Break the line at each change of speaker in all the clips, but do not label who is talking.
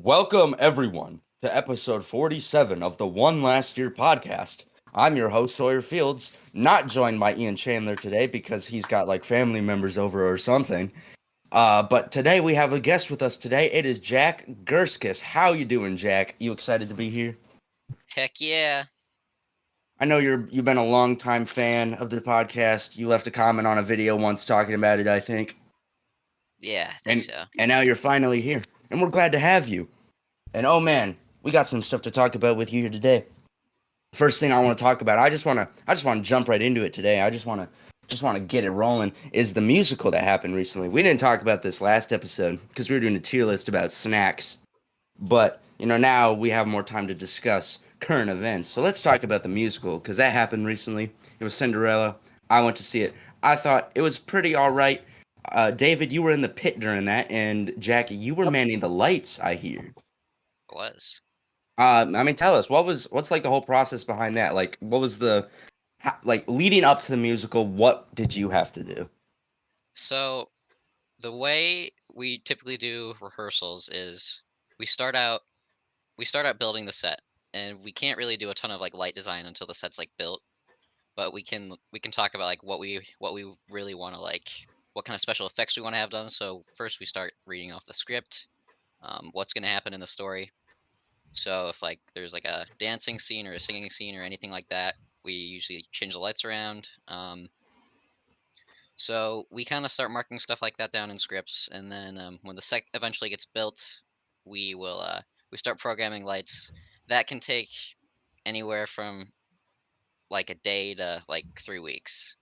Welcome, everyone, to episode 47 of the One Last Year podcast. I'm your host, Sawyer Fields, not joined by Ian Chandler today because he's got like family members over or something. But today we have a guest with us today. It is Jack Girskis. How you doing, Jack? You excited to be here?
Heck yeah.
I know you've been a longtime fan of the podcast. You left a comment on a video once talking about it, I think.
Yeah, I think
And
so.
and now you're finally here. And we're glad to have you. And oh man, we got some stuff to talk about with you here today. First thing I want to talk about, I just want to jump right into it today. I just want to get it rolling is the musical that happened recently. We didn't talk about this last episode because we were doing a tier list about snacks. But, now we have more time to discuss current events. So let's talk about the musical because that happened recently. It was Cinderella. I went to see it. I thought it was pretty all right. David, you were in the pit during that, and Jackie, you were manning the lights, I hear.
It was.
Tell us what's like the whole process behind that? Like, what was like leading up to the musical? What did you have to do?
So the way we typically do rehearsals is we start out we start out building the set, and we can't really do a ton of like light design until the set's like built, but we can talk about like what we really want to like, what kind of special effects we want to have done. So first we start reading off the script, what's going to happen in the story. So if like there's like a dancing scene or a singing scene or anything like that, we usually change the lights around. So we kind of start marking stuff like that down in scripts, and then when the set eventually gets built, we start programming lights. That can take anywhere from like a day to like 3 weeks,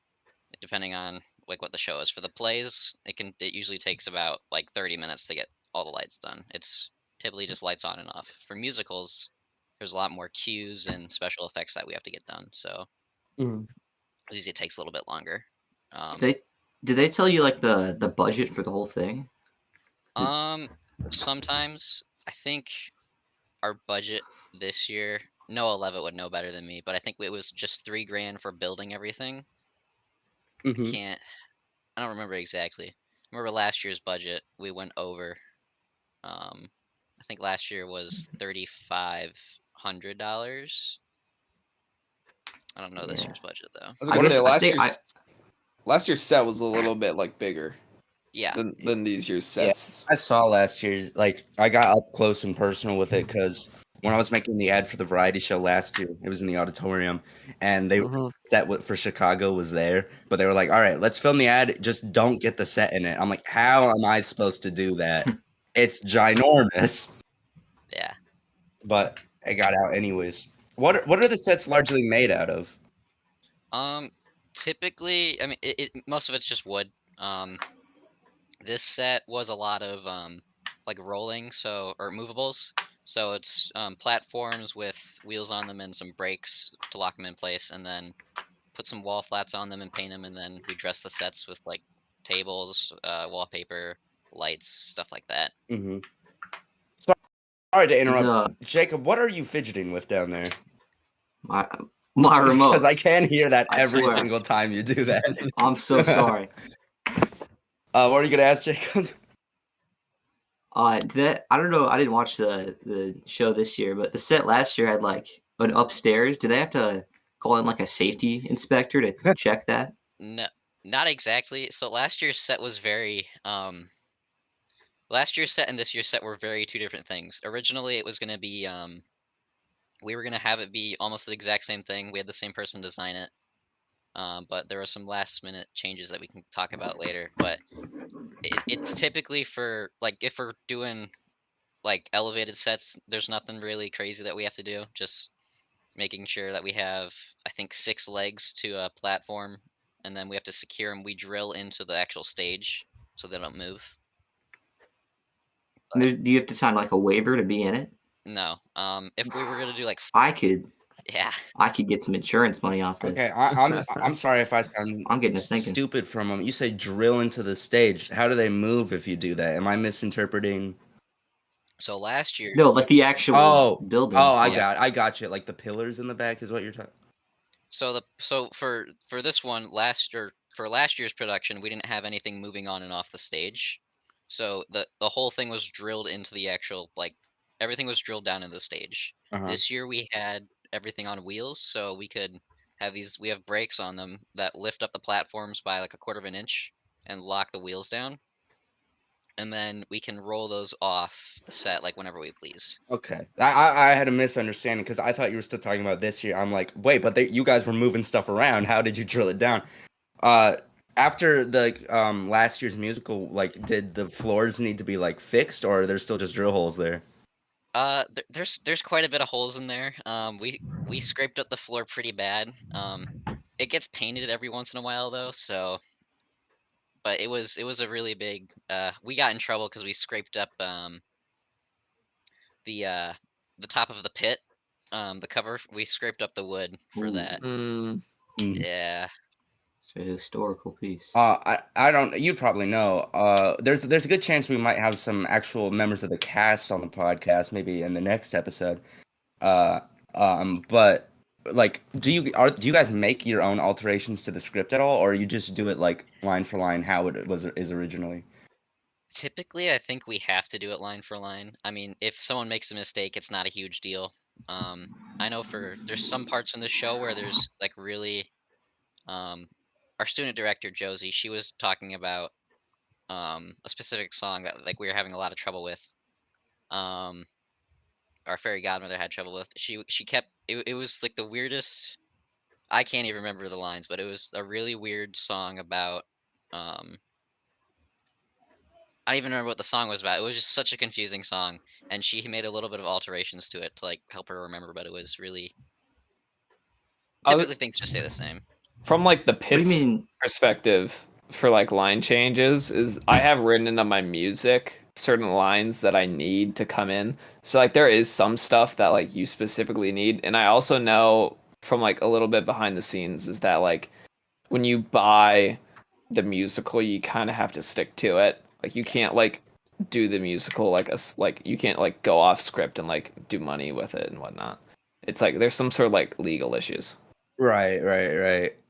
depending on like what the show is. For the plays, it usually takes about like 30 minutes to get all the lights done. It's typically just lights on and off. For musicals, there's a lot more cues and special effects that we have to get done, so
Mhm.
usually it takes a little bit longer.
Did
Um,
they did they tell you like the budget for the whole thing? Did,
Um, Sometimes I think our budget this year, Noah Levitt would know better than me, but I think it was just 3 grand for building everything. I
Mhm.
can't, I don't remember exactly. I remember last year's budget, we went over. I think last year was $3,500. I don't know this
yeah,
year's budget though.
I was
I
gonna say
guess I think I
last year's set was a little bit like bigger
Yeah,
than these year's
Yeah,
sets.
I saw last year's. Like, I got up close and personal with it because when I was making the ad for the variety show last year, it was in the auditorium, and they
Mhm.
for Chicago was there, but they were like, "All right, let's film the ad. Just don't get the set in it." I'm like, "How am I supposed to do that? It's ginormous."
yeah.
But it got out anyways. What are the sets largely made out of?
Um, Typically, I mean, most of it's just wood. This set was a lot of like rolling, so or movables. So it's platforms with wheels on them and some brakes to lock them in place, and then put some wall flats on them and paint them, and then we dress the sets with like tables, wallpaper, lights, stuff like that.
Mm-hmm. Sorry to
is
interrupt, Jacob. What are you fidgeting with down there?
my my
Because
remote.
I can hear that
I
every
swear.
single time you do that.
I'm so sorry.
What are you gonna ask, Jacob?
I don't know. I didn't watch the show this year, but the set last year had like an upstairs. Do they have to call in like a safety inspector to check that?
No, not exactly. So last year's set and this year's set were very two different things. Originally, it was going to be we were going to have it be almost the exact same thing. We had the same person design it. But there were some last minute changes that we can talk about later. But it's typically for like if we're doing like elevated sets, there's nothing really crazy that we have to do. Just making sure that we have, I think, 6 legs to a platform, and then we have to secure them. We drill into the actual stage so they don't move.
Do you have to sign like a waiver to be in it?
No, if we were gonna do like,
I could
yeah,
I could get some insurance money off this.
Okay, I'm sorry if I sound
I'm getting to thinking.
stupid for a moment. You say drill into the stage. How do they move if you do that? Am I misinterpreting?
so last year,
No, like the actual building.
I got you. Like the pillars in the back is what you're talking.
so for this one for last year's production, we didn't have anything moving on and off the stage, so the whole thing was drilled into the actual like everything was drilled down in the stage.
Uh-huh.
This year we had everything on wheels, so we could have these. We have brakes on them that lift up the platforms by like a quarter of an inch and lock the wheels down, and then we can roll those off the set like whenever we please.
Okay. I had a misunderstanding because I thought you were still talking about this year. I'm like, wait, but you guys were moving stuff around. How did you drill it down? Uh, After the last year's musical, like, did the floors need to be like fixed, or are there still just drill holes there?
There's quite a bit of holes in there. We scraped up the floor pretty bad. It gets painted every once in a while though, so but it was a really big. We got in trouble because we scraped up the uh the top of the pit, the cover. We scraped up the wood for
Ooh.
that.
Mm.
Yeah.
It's a historical piece.
I don't. You probably know. There's a good chance we might have some actual members of the cast on the podcast, maybe in the next episode. Uh, but like, do you guys make your own alterations to the script at all, or you just do it like line for line how it is originally?
Typically, I think we have to do it line for line. I mean, if someone makes a mistake, it's not a huge deal. I know there's some parts in the show where there's like really um our student director Josie, she was talking about a specific song that like we were having a lot of trouble with. Um our fairy godmother had trouble with. She kept it was like the weirdest. I can't even remember the lines, but it was a really weird song about um I don't even remember what the song was about. It was just such a confusing song, and she made a little bit of alterations to it to like help her remember, but it was really
I was,
typically things just stay the same.
from like the
What do you
Pit's
mean?
perspective for like line changes is I have written into my music certain lines that I need to come in. So like there is some stuff that like you specifically need, and I also know from like a little bit behind the scenes is that like when you buy the musical, you kind of have to stick to it. Like you
Yeah.
can't like do the musical like you can't like go off script and like do money with it and whatnot. It's like there's some sort of like legal issues.
Right.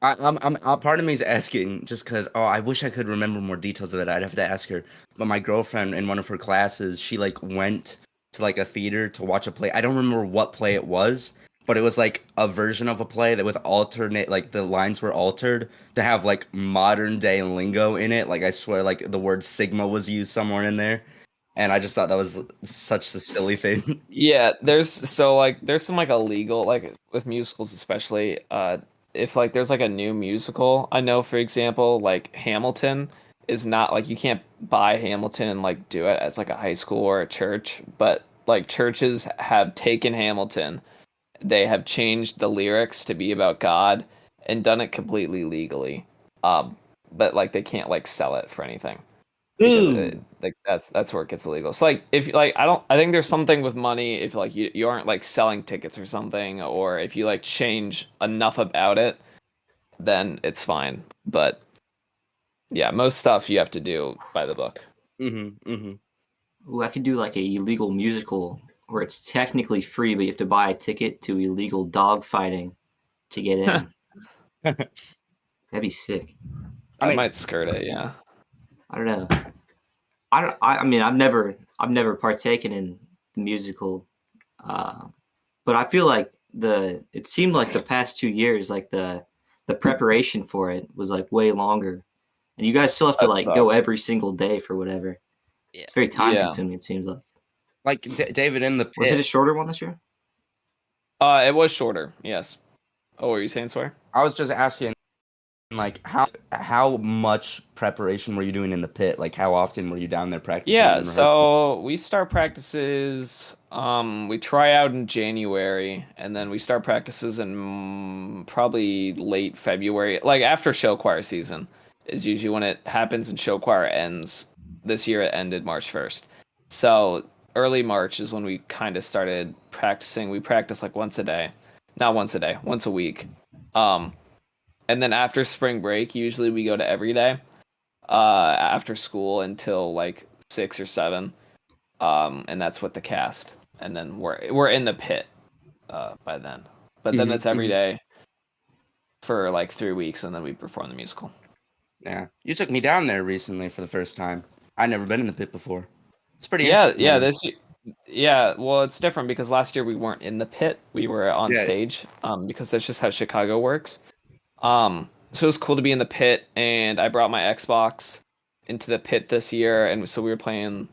Part of me is asking just because, oh, I wish I could remember more details of it. I'd have to ask her. But my girlfriend in one of her classes, she like went to like a theater to watch a play. I don't remember what play it was, but it was like a version of a play that with alternate, like the lines were altered to have like modern day lingo in it. Like I swear, like the word Sigma was used somewhere in there. And I just thought that was such a silly thing.
Yeah, there's some like illegal like with musicals especially if like there's like a new musical, I know for example like Hamilton is not like you can't buy Hamilton and like do it as like a high school or a church, but like churches have taken Hamilton, they have changed the lyrics to be about God and done it completely legally. But like they can't like sell it for anything because
Ooh.
like that's where it gets illegal. So like if like I think there's something with money if like you aren't like selling tickets or something, or if you like change enough about it, then it's fine. But yeah, most stuff you have to do by the book.
Mm-hmm.
Ooh, I could do like a illegal musical where it's technically free, but you have to buy a ticket to illegal dog fighting to get in. That'd be sick.
I
I
mean,
might skirt it, yeah.
I don't know. I mean, I've never partaken in the musical, but I feel like it seemed like the past 2 years, like the preparation for it was like way longer, and you guys still have to
That
like go
sucks.
every single day for whatever.
Yeah.
It's very time
Yeah.
consuming. It seems
like David in the
Was it a
pit.
shorter one this year?
It was shorter, yes. Oh, were you saying sorry?
I was just asking, like, how much preparation were you doing in the pit? Like, how often were you down there practicing
Yeah,
and rehearsing?
so we start practices, we try out in January, and then we start practices in probably late February, like after show choir season is usually when it happens and show choir ends. This year it ended March 1st. So early March is when we kind of started practicing. We practice like once a day. Not once a day, once a week. Um, and then after spring break, usually we go to every day after school until like 6 or 7, and that's with the cast, and then we're in the pit by then. But then
Hmm.
it's every day for like 3 weeks, and then we perform the musical.
Yeah, you took me down there recently for the first time. I'd never been in the pit before. It's pretty
Yeah,
interesting.
yeah.
Man.
Yeah, well, it's different because last year we weren't in the pit; we were on
Yeah,
stage. Because that's just how Chicago works. So it was cool to be in the pit, and I brought my Xbox into the pit this year, and so we were playing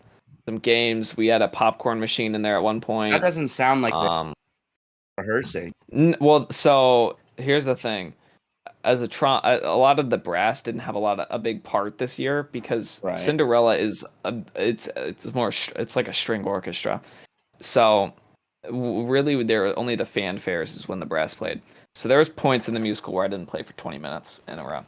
some games. We had a popcorn machine in there at one
that
point.
doesn't sound like they're
Um,
rehearsing.
well, so here's the thing. As a lot of the brass didn't have a big part this year because
Right.
Cinderella is it's like a string orchestra. So really, there only the fanfares is when the brass played. So there was points in the musical where I didn't play for 20 minutes in a row.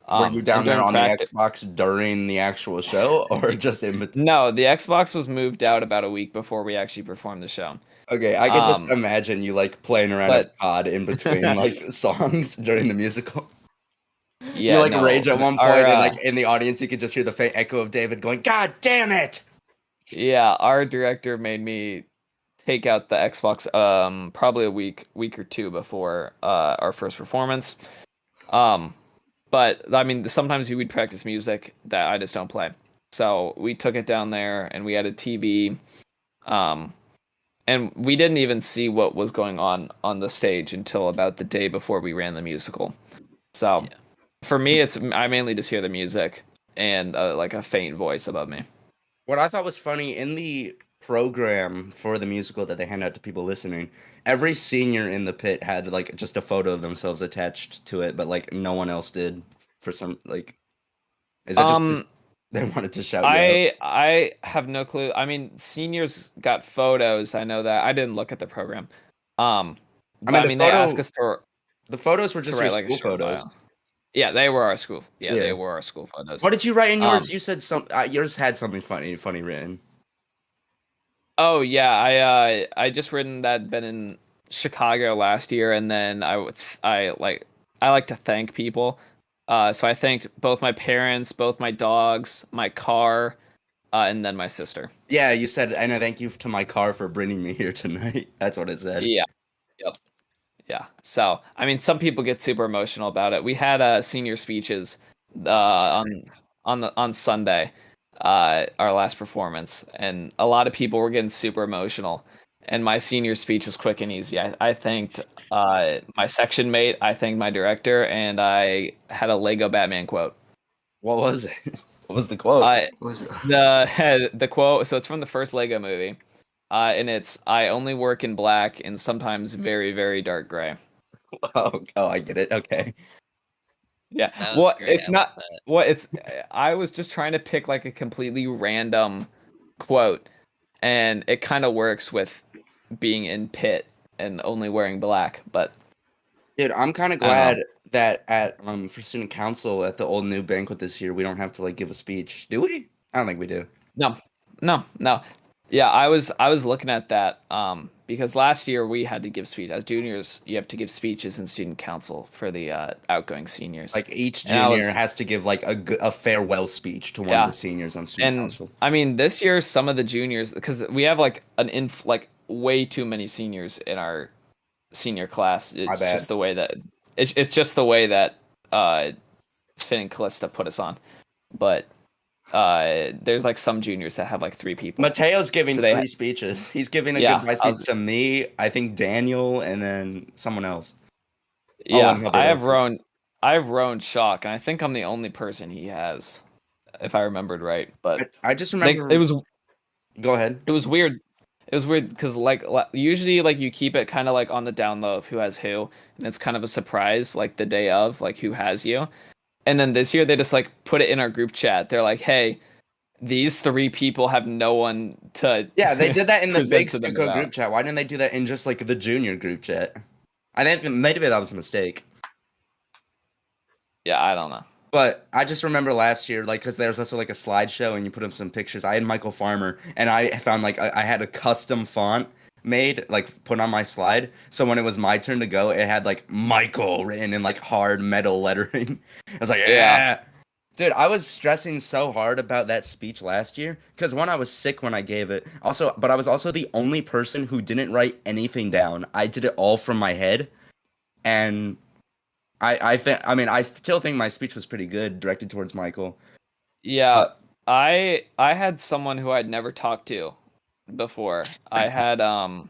Were you
And
down there
during
on the
practice,
Xbox during the actual show, or just in between?
no, the Xbox was moved out about a week before we actually performed the show.
Okay, I could just
Um,
imagine you like playing around a
but
pod in between like songs during the musical. You
yeah,
like
no,
rage at one
our
point, and like in the audience, you could just hear the faint echo of David going, "God damn it!"
yeah, our director made me take out the Xbox probably a week or two before our first performance. Um, but I mean, sometimes we would practice music that I just don't play. So we took it down there and we had a TV. Um, and we didn't even see what was going on the stage until about the day before we ran the musical. So
Yeah.
for me, it's I mainly just hear the music and like a faint voice above me.
What I thought was funny in the program for the musical that they hand out to people listening, every senior in the pit had like just a photo of themselves attached to it, but like no one else did for some like. Is that just 'cause
Um,
they wanted to shout you out?
I have no clue. I mean, seniors got photos. I know that. I didn't look at the program. Um,
I
but
mean,
I mean, they asked us
the photos were
to
just your
write like a
school
short
photos.
bio. Yeah, they were our school. Yeah, they
Yeah.
were our school photos.
What did you write in yours?
Um,
You said yours had something funny written.
oh yeah, I just written that been in Chicago last year, and then I like to thank people. So I thanked both my parents, both my dogs, my car, and then my sister.
Yeah, you said, and I thank you to my car for bringing me here tonight. That's what it said.
Yeah. Yep. Yeah. So, I mean, some people get super emotional about it. We had senior speeches on Sunday, our last performance, and a lot of people were getting super emotional. And my senior speech was quick and easy. I thanked my section mate, I thanked my director, and I had a Lego Batman quote.
What was it? What was the quote?
I
Was
the quote. So it's from the first Lego movie, and it's "I only work in black and sometimes very very dark gray."
Oh, I get it. Okay.
Yeah.
That was
Well,
great.
it's
I love
not
that.
what it's I was just trying to pick like a completely random quote and it kind of works with being in pit and only wearing black, but
Dude, I'm kind of
I don't know.
glad that at for student council at the old new banquet this year, we don't have to like give a speech. Do we? I don't think we do.
No. No, no. Yeah, I was looking at that because last year we had to give speech as juniors, you have to give speeches in student council for the outgoing seniors.
Like each
And I
junior
was
has to give like a farewell speech to one of the
yeah.
seniors on student
And
council.
I mean, this year some of the juniors because we have like like way too many seniors in our senior class.
My
It's
bad.
just the way that it's just the way that Finn and Callista put us on. But there's like some juniors that have like three people.
Mateo's giving
So they
three speeches. He's giving a
yeah,
goodbye speech to me, I think Daniel, and then someone else. Oh, and
yeah,
Hubbard.
I have Rowan Shock, and I think I'm the only person he has, if I remembered right. But
I just
they
remember. Go ahead.
it was weird. It was weird because usually like you keep it kind of like on the down low of who has who, and it's kind of a surprise like the day of like who has you. And then this year they just like put it in our group chat. They're like, "Hey, these three people have no one to
Yeah, they did that in the big
present to them
Stuco group
about."
chat. Why didn't they do that in just like the junior group chat? I think maybe that was a mistake.
Yeah, I don't know.
But I just remember last year, like, because there was also like a slideshow and you put up some pictures. I had Michael Farmer, and I found like I had a custom font made, like put on my slide. So when it was my turn to go, it had like Michael written in like hard metal lettering. I was like,
Yeah,
yeah. Dude, I was stressing so hard about that speech last year because one, I was sick when I gave it. Also, but I was also the only person who didn't write anything down. I did it all from my head, and I think I mean I still think my speech was pretty good, directed towards Michael.
yeah.
But
I had someone who I'd never talked to before. I had I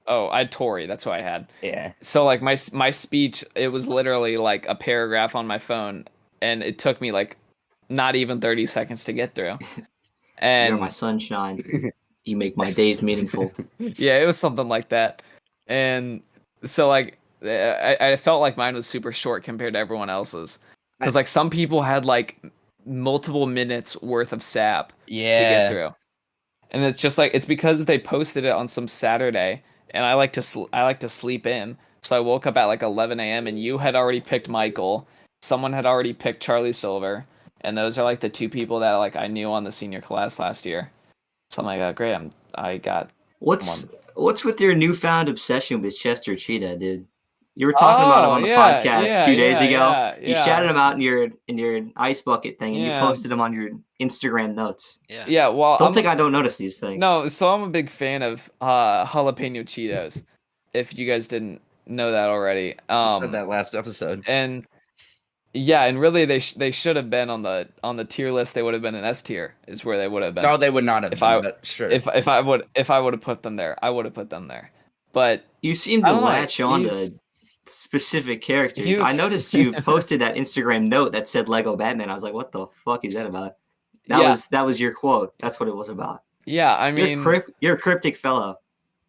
had Tori. That's who I had.
Yeah.
So like my speech, it was literally like a paragraph on my phone, and it took me like not even 30 seconds to get through. And
You're my sunshine. You make my days meaningful.
yeah, it was something like that. And so like I felt like mine was super short compared to everyone else's, because like some people had like multiple minutes worth of sap to get through. And it's just like it's because they posted it on some Saturday, and I like to sleep in. So I woke up at like 11 a.m. and you had already picked Michael. Someone had already picked Charlie Silver, and those are like the two people that like I knew on the senior class last year. So I'm like, oh, great, I got
What's with your newfound obsession with Chester Cheetah, dude? You were talking about him on the podcast 2 days ago. You shouted him out in your ice bucket thing, and you posted him on your Instagram notes.
Yeah.
Well,
don't think I don't notice these things.
No, so I'm a big fan of jalapeno Cheetos. If you guys didn't know that already,
Said that last episode.
And yeah, and really they should have been on the tier list. They would have been an S tier, is where they would have been.
No, they would not have. Sure.
If I would have put them there, I would have put them there. But
you seem to latch on to specific characters. I noticed you posted that Instagram note that said Lego Batman. I was like, what the fuck is that about? That was your quote. That's what it was about.
Yeah, I mean,
you're a cryptic fellow.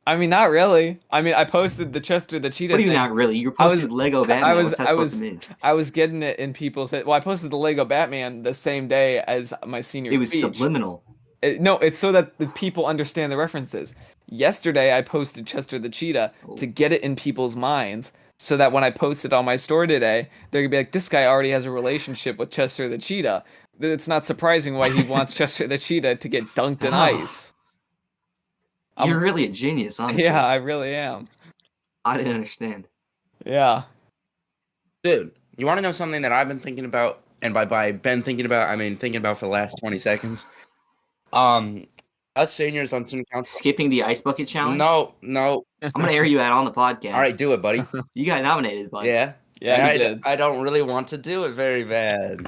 I mean, not really. I mean, I posted the Chester the Cheetah.
What do you not really? You posted Lego Batman. What's that supposed to mean?
I was getting it in people's head. Well, I posted the Lego Batman the same day as my senior speech.
It was subliminal.
No, it's so that the people understand the references. Yesterday, I posted Chester the Cheetah to get it in people's minds, so that when I post it on my story today, they're gonna be like, "This guy already has a relationship with Chester the Cheetah." It's not surprising why he wants Chester the Cheetah to get dunked in ice.
You're really a genius, honestly.
Yeah, I really am.
I didn't understand.
Yeah.
Dude, you want to know something that I've been thinking about? And by been thinking about, I mean thinking about for the last 20 seconds. Us seniors on student council.
Skipping the ice bucket challenge?
No.
I'm going to air you out on the podcast.
All right, do it, buddy.
You got nominated, buddy.
Yeah.
Yeah,
I don't really want to do it very bad.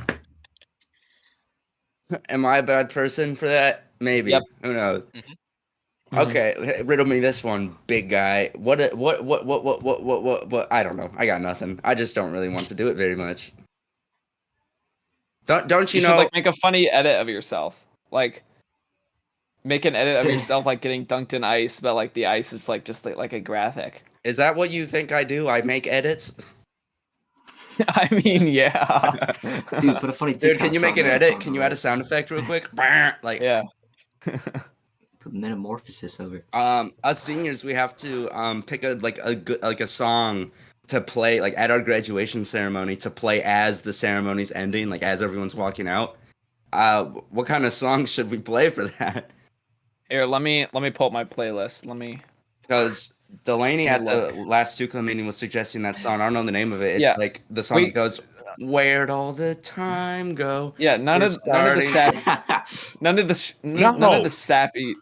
Am I a bad person for that? Maybe.
Yep.
Who knows?
Mm-hmm.
Okay, riddle me this one, big guy. What? I don't know. I got nothing. I just don't really want to do it very much. Don't you know?
Should, like, make a funny edit of yourself. Like, make an edit of yourself, like getting dunked in ice, but like the ice is like just like a graphic.
Is that what you think I do? I make edits.
I mean, yeah.
Dude, put a funny.
Dude, can you make an edit? Can you add a sound effect real quick? Like,
yeah.
Put metamorphosis over.
Us seniors, we have to pick a song to play like at our graduation ceremony to play as the ceremony's ending, like as everyone's walking out. What kind of song should we play for that?
Here, let me pull up my playlist.
Because Delaney at the last Tukla meeting was suggesting that song. I don't know the name of it. It's like the song that goes, "Where'd all the time go?"
Yeah, none of the sappy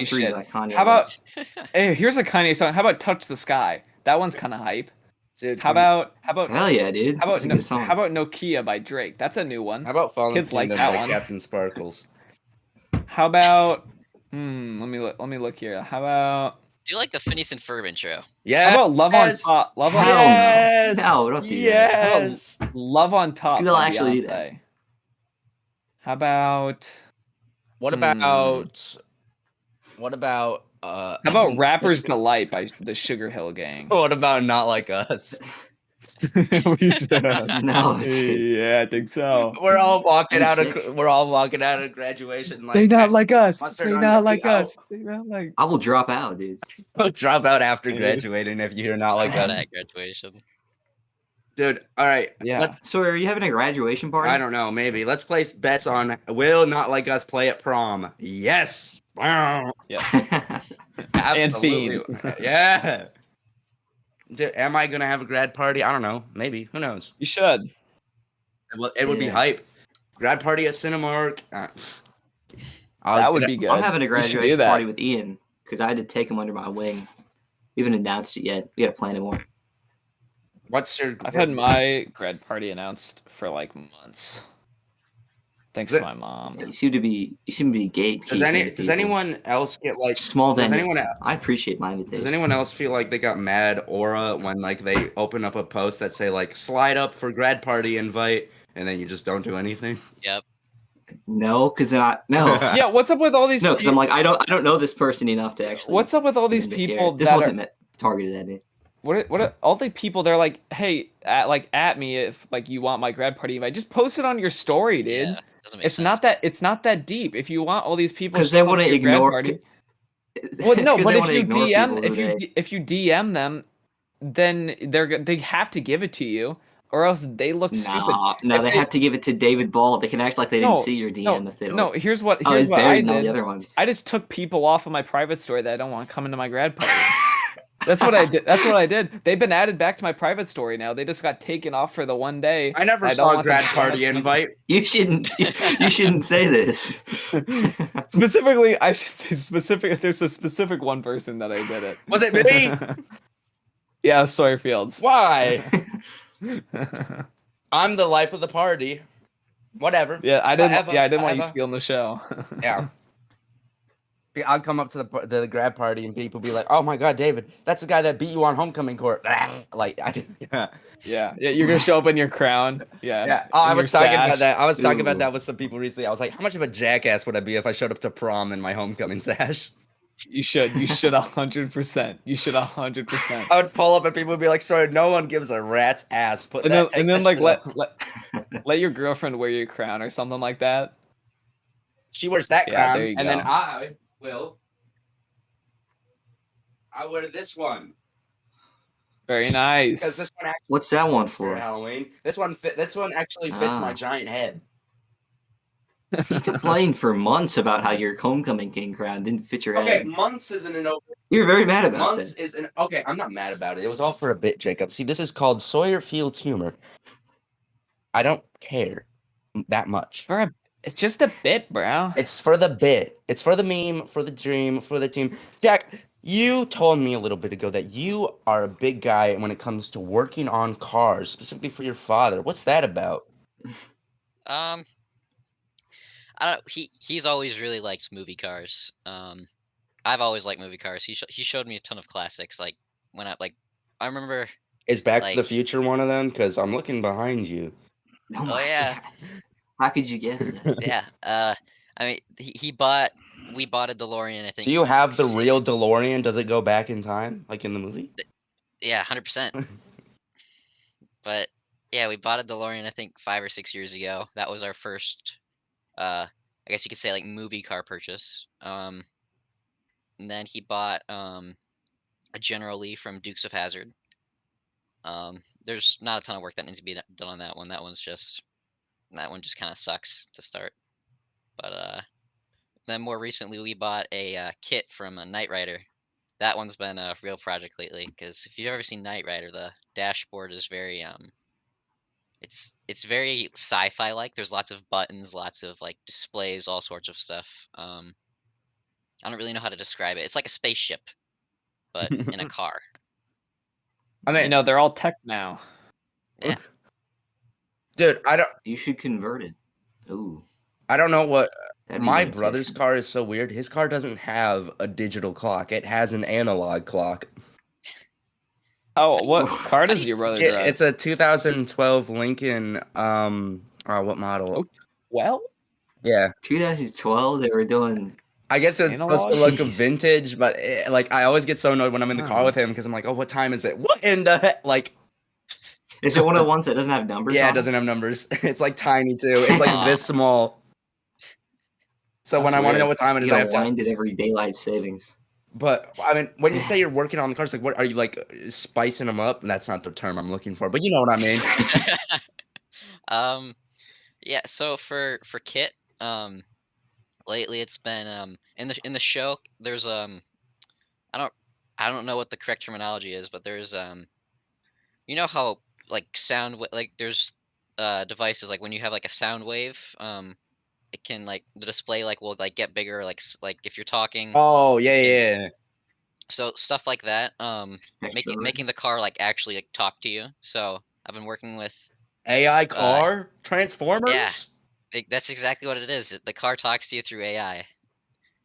shit. How about hey, here's a Kanye song. How about "Touch the Sky"? That one's kind of hype.
Dude,
how about
hell yeah, dude?
How about Nokia by Drake? That's a new one.
How about Falling
Kids like
Kingdom
that
by
one.
Captain Sparkles?
How about let me look here. How about
do you like the Phineas and Ferb intro?
Yeah.
How about Love on Top? Love on
Yes.
No, don't do that.
Yes.
Love on Top.
They'll actually do that.
How about
What about
how about Rapper's Delight by the Sugar Hill Gang?
What about Not Like Us?
We should.
No.
Yeah, I think so.
We're all walking out of graduation like
They not like us.
Mustard
They
on
not
your
like
feet.
us. They not like.
I will drop out, dude.
Drop out after graduating if you hear Not Like
Out
Us.
at graduation.
Dude, all right.
Yeah.
So are you having a graduation party?
I don't know, maybe. Let's place bets on will Not Like Us play at prom. Yes.
Yeah.
Absolutely.
And Fiend.
Yeah. Dude, am I gonna have a grad party? I don't know. Maybe. Who knows?
You should.
It would be hype. Grad party at Cinemark.
That would be good.
I'm having a
We should do
graduation
that.
party with Ian because I had to take him under my wing. We haven't announced it yet. We got to plan it more.
What's your?
I've had my grad party announced for like months. Thanks
Does
to my mom.
You seem to be gatekeeping.
Does anyone else get like
small
does
venue?
anyone
I appreciate my
does
invitation.
anyone else feel like they got mad aura when like they open up a post that say like slide up for grad party invite and then you just don't do anything?
Yep.
No, because no.
Yeah, what's up with all these?
No, because I'm like I don't know this person enough to actually.
What's up with all
for
these
them to care.
people
This
that
wasn't
are?
targeted at me.
What all the people? They're like, hey, at me if like you want my grad party invite. Just post it on your story, dude.
Yeah. Doesn't make
It's
sense.
not that deep. If you want all these people
Because they
showing up
want
to
to
your grad
ignore.
party,
It's
well, no,
'cause
but
they
if
wanna
you
ignore
DM
people who
if you DM them, then they have to give it to you, or else they look stupid.
No,
If
they have to give it to David Ball. They can act like they didn't
no,
see your DM
no,
if they don't.
no. Here's what
Oh, it's
I
buried in all the
did.
other ones.
I just took people off of my private story that I don't want coming to my grad party. That's what I did. That's what I did. They've been added back to my private story now. They just got taken off for the one day.
I never
don't
saw a
want them
grad
showing up
party
to my-
invite.
You shouldn't say this.
Specifically, I should say specific. There's a specific one person that I did it.
Was it me?
Yeah, Sawyer Fields.
Why? I'm the life of the party. Whatever.
Yeah, I didn't.
Whatever,
Yeah, I didn't want you
whatever.
stealing the show.
Yeah. I'd come up to the grad party and people be like, "Oh my God, David, that's the guy that beat you on homecoming court." Like, yeah.
Yeah, you're gonna show up in your crown. Yeah.
Yeah. Oh, I
in
was
your
talking about
sash.
that. I was talking about
Ooh.
that with some people recently. I was like, "How much of a jackass would I be if I showed up to prom in my homecoming sash?"
You should 100%. You should 100%.
I would pull up and people would be like, "Sorry, no one gives a rat's ass." Put
And
that.
then,
take that
like
shit off.
let your girlfriend wear your crown or something like that.
She wears that
Yeah,
crown,
there you
and then
go.
I wear this one
Very
because
nice.
this one actually
What's that one
fits for
for?
Halloween. This one actually fits my
Ah.
giant head.
You complained for months about how your homecoming king crown didn't fit your
Okay,
head.
months isn't an over.
You're very mad about
Months
that.
is an okay. I'm not mad about it. It was all for a bit, Jacob. See, this is called Sawyer Fields humor. I don't care that much.
It's just a bit, bro.
It's for the bit. It's for the meme, for the dream, for the team. Jack, you told me a little bit ago that you are a big guy when it comes to working on cars, specifically for your father. What's that about?
I don't. He's always really liked movie cars. I've always liked movie cars. He showed me a ton of classics. Like when I remember.
Is Back to the
Like-
Future one of them? Because I'm looking behind you.
Oh, my
yeah.
God. How could you guess that?
Yeah. I mean, we bought a DeLorean. I think.
Do you have the
six-
real DeLorean? Does it go back in time, like in the movie?
Yeah, 100%. But yeah, we bought a DeLorean. I think 5 or 6 years ago. That was our first. I guess you could say like movie car purchase. And then he bought a General Lee from Dukes of Hazzard. There's not a ton of work that needs to be done on that one. That one just kind of sucks to start. But then more recently we bought a kit from a Knight Rider. That one's been a real project lately because if you've ever seen Knight Rider, the dashboard is very it's very sci-fi like. There's lots of buttons, lots of like displays, all sorts of stuff. I don't really know how to describe it. It's like a spaceship, but in a car.
I mean,
they're all tech now.
Yeah.
dude,
You should convert it. Ooh.
I don't know what
That'd be
my
beneficial.
brother's car is so weird. His car doesn't have a digital clock. It has an analog clock.
Oh, what car does your brother drive?
It's a 2012 Lincoln. What model?
Oh. Well,
Yeah,
2012, they were doing.
I guess it's supposed to
Analog?
look vintage, but like I always get so annoyed when I'm in the car
Oh.
with him because I'm like, oh, what time is it? What in the heck? Like,
Is it one of the ones that doesn't have numbers?
yeah,
on
it doesn't have numbers. It's like tiny too. It's like this small. So when
That's
I want to know
weird.
what time it is,
You
I
gotta
have to.
wind it every daylight savings.
But I mean, when you say you're working on the cars, like, what are you like spicing them up? That's not the term I'm looking for, but you know what I mean.
Yeah. So for kit, lately it's been in the show. There's I don't know what the correct terminology is, but there's you know how like there's devices like when you have like a sound wave it can like the display like will like get bigger like if you're talking.
Oh yeah.
So stuff like that
Spectrum.
making the car like actually like talk to you. So I've been working with
AI car Transformers.
That's exactly what it is. The car talks to you through AI.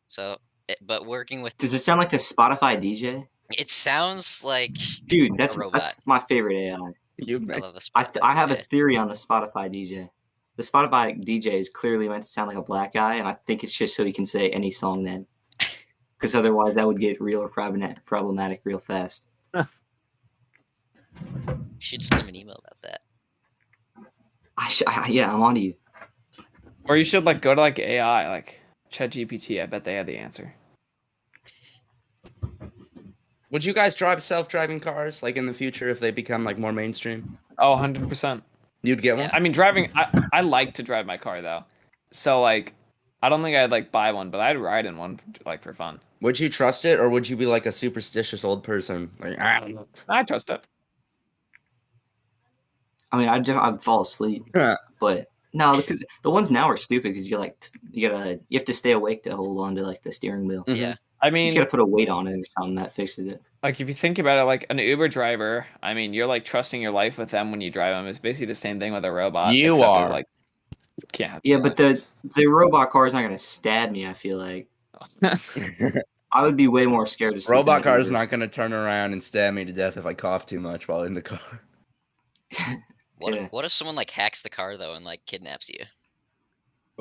So, but working with
Does it sound like the Spotify DJ?
it sounds like
Dude,
a robot.
that's my favorite AI.
You
I
make
love the Spotify
I have a
DJ.
theory on the Spotify DJ. The Spotify DJ is clearly meant to sound like a black guy, and I think it's just so he can say any song then. Because otherwise, that would get real problematic real fast.
You should send him an email about that.
Yeah, I'm on to you.
Or you should like go to like AI, like ChatGPT. I bet they have the answer.
Would you guys drive self-driving cars like in the future if they become like more mainstream?
Oh, 100%.
You'd get one?
Yeah.
I mean, driving. I like to drive my car though, so like, I don't think I'd like buy one, but I'd ride in one like for fun.
Would you trust it, or would you be like a superstitious old person? Like, I don't know.
I trust it.
I mean, I'd fall asleep, but no, because the ones now are stupid because you have to stay awake to hold on to like the steering wheel.
Mhm.
Yeah.
I
You
mean,
gotta put a weight on it or something that fixes it.
like if you think about it, like an Uber driver, I mean, you're like trusting your life with them when you drive them. It's basically the same thing with a robot.
You
except
are.
that, like, you can't have
Yeah, but the
guns.
robot car is not gonna stab me. I feel like I would be way more scared to sleep.
Robot
in
car
that
is
Uber.
not going to turn around and stab me to death if I cough too much while in the car.
Yeah.
What if someone like hacks the car though and like kidnaps you?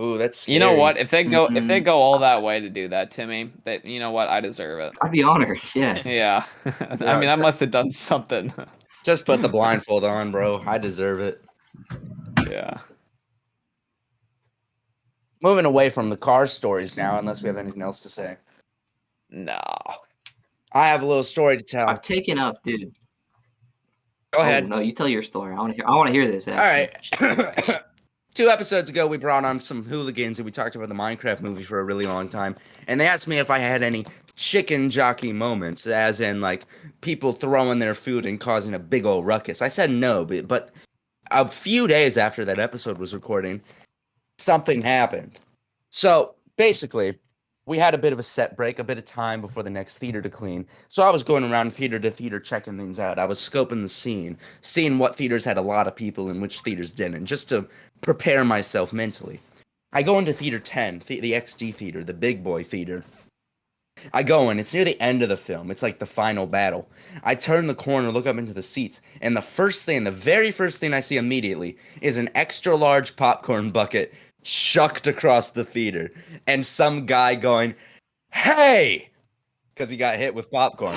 Ooh, that's scary.
You know what? If they go
Mhm.
all that way to do that to me, that you know what, I deserve it.
I'd be honored. Yeah.
Yeah. I mean, I must have done something.
Just put the blindfold on, bro. I deserve it.
Yeah.
Moving away from the car stories now, unless we have anything else to say.
No.
I have a little story to tell.
I've taken up, dude.
Go ahead.
Oh no, you tell your story. I want to hear this.
All
Actually.
right. 2 episodes ago, we brought on some hooligans and we talked about the Minecraft movie for a really long time. And they asked me if I had any chicken jockey moments, as in like people throwing their food and causing a big old ruckus. I said no, but a few days after that episode was recording, something happened. So basically, we had a bit of a set break, a bit of time before the next theater to clean. So I was going around theater to theater checking things out. I was scoping the scene, seeing what theaters had a lot of people and which theaters didn't, just to prepare myself mentally. I go into theater 10, the XD theater, the big boy theater. I go in, it's near the end of the film. It's like the final battle. I turn the corner, look up into the seats, and the very first thing I see immediately is an extra large popcorn bucket shucked across the theater. And some guy going, "Hey!" Because he got hit with popcorn.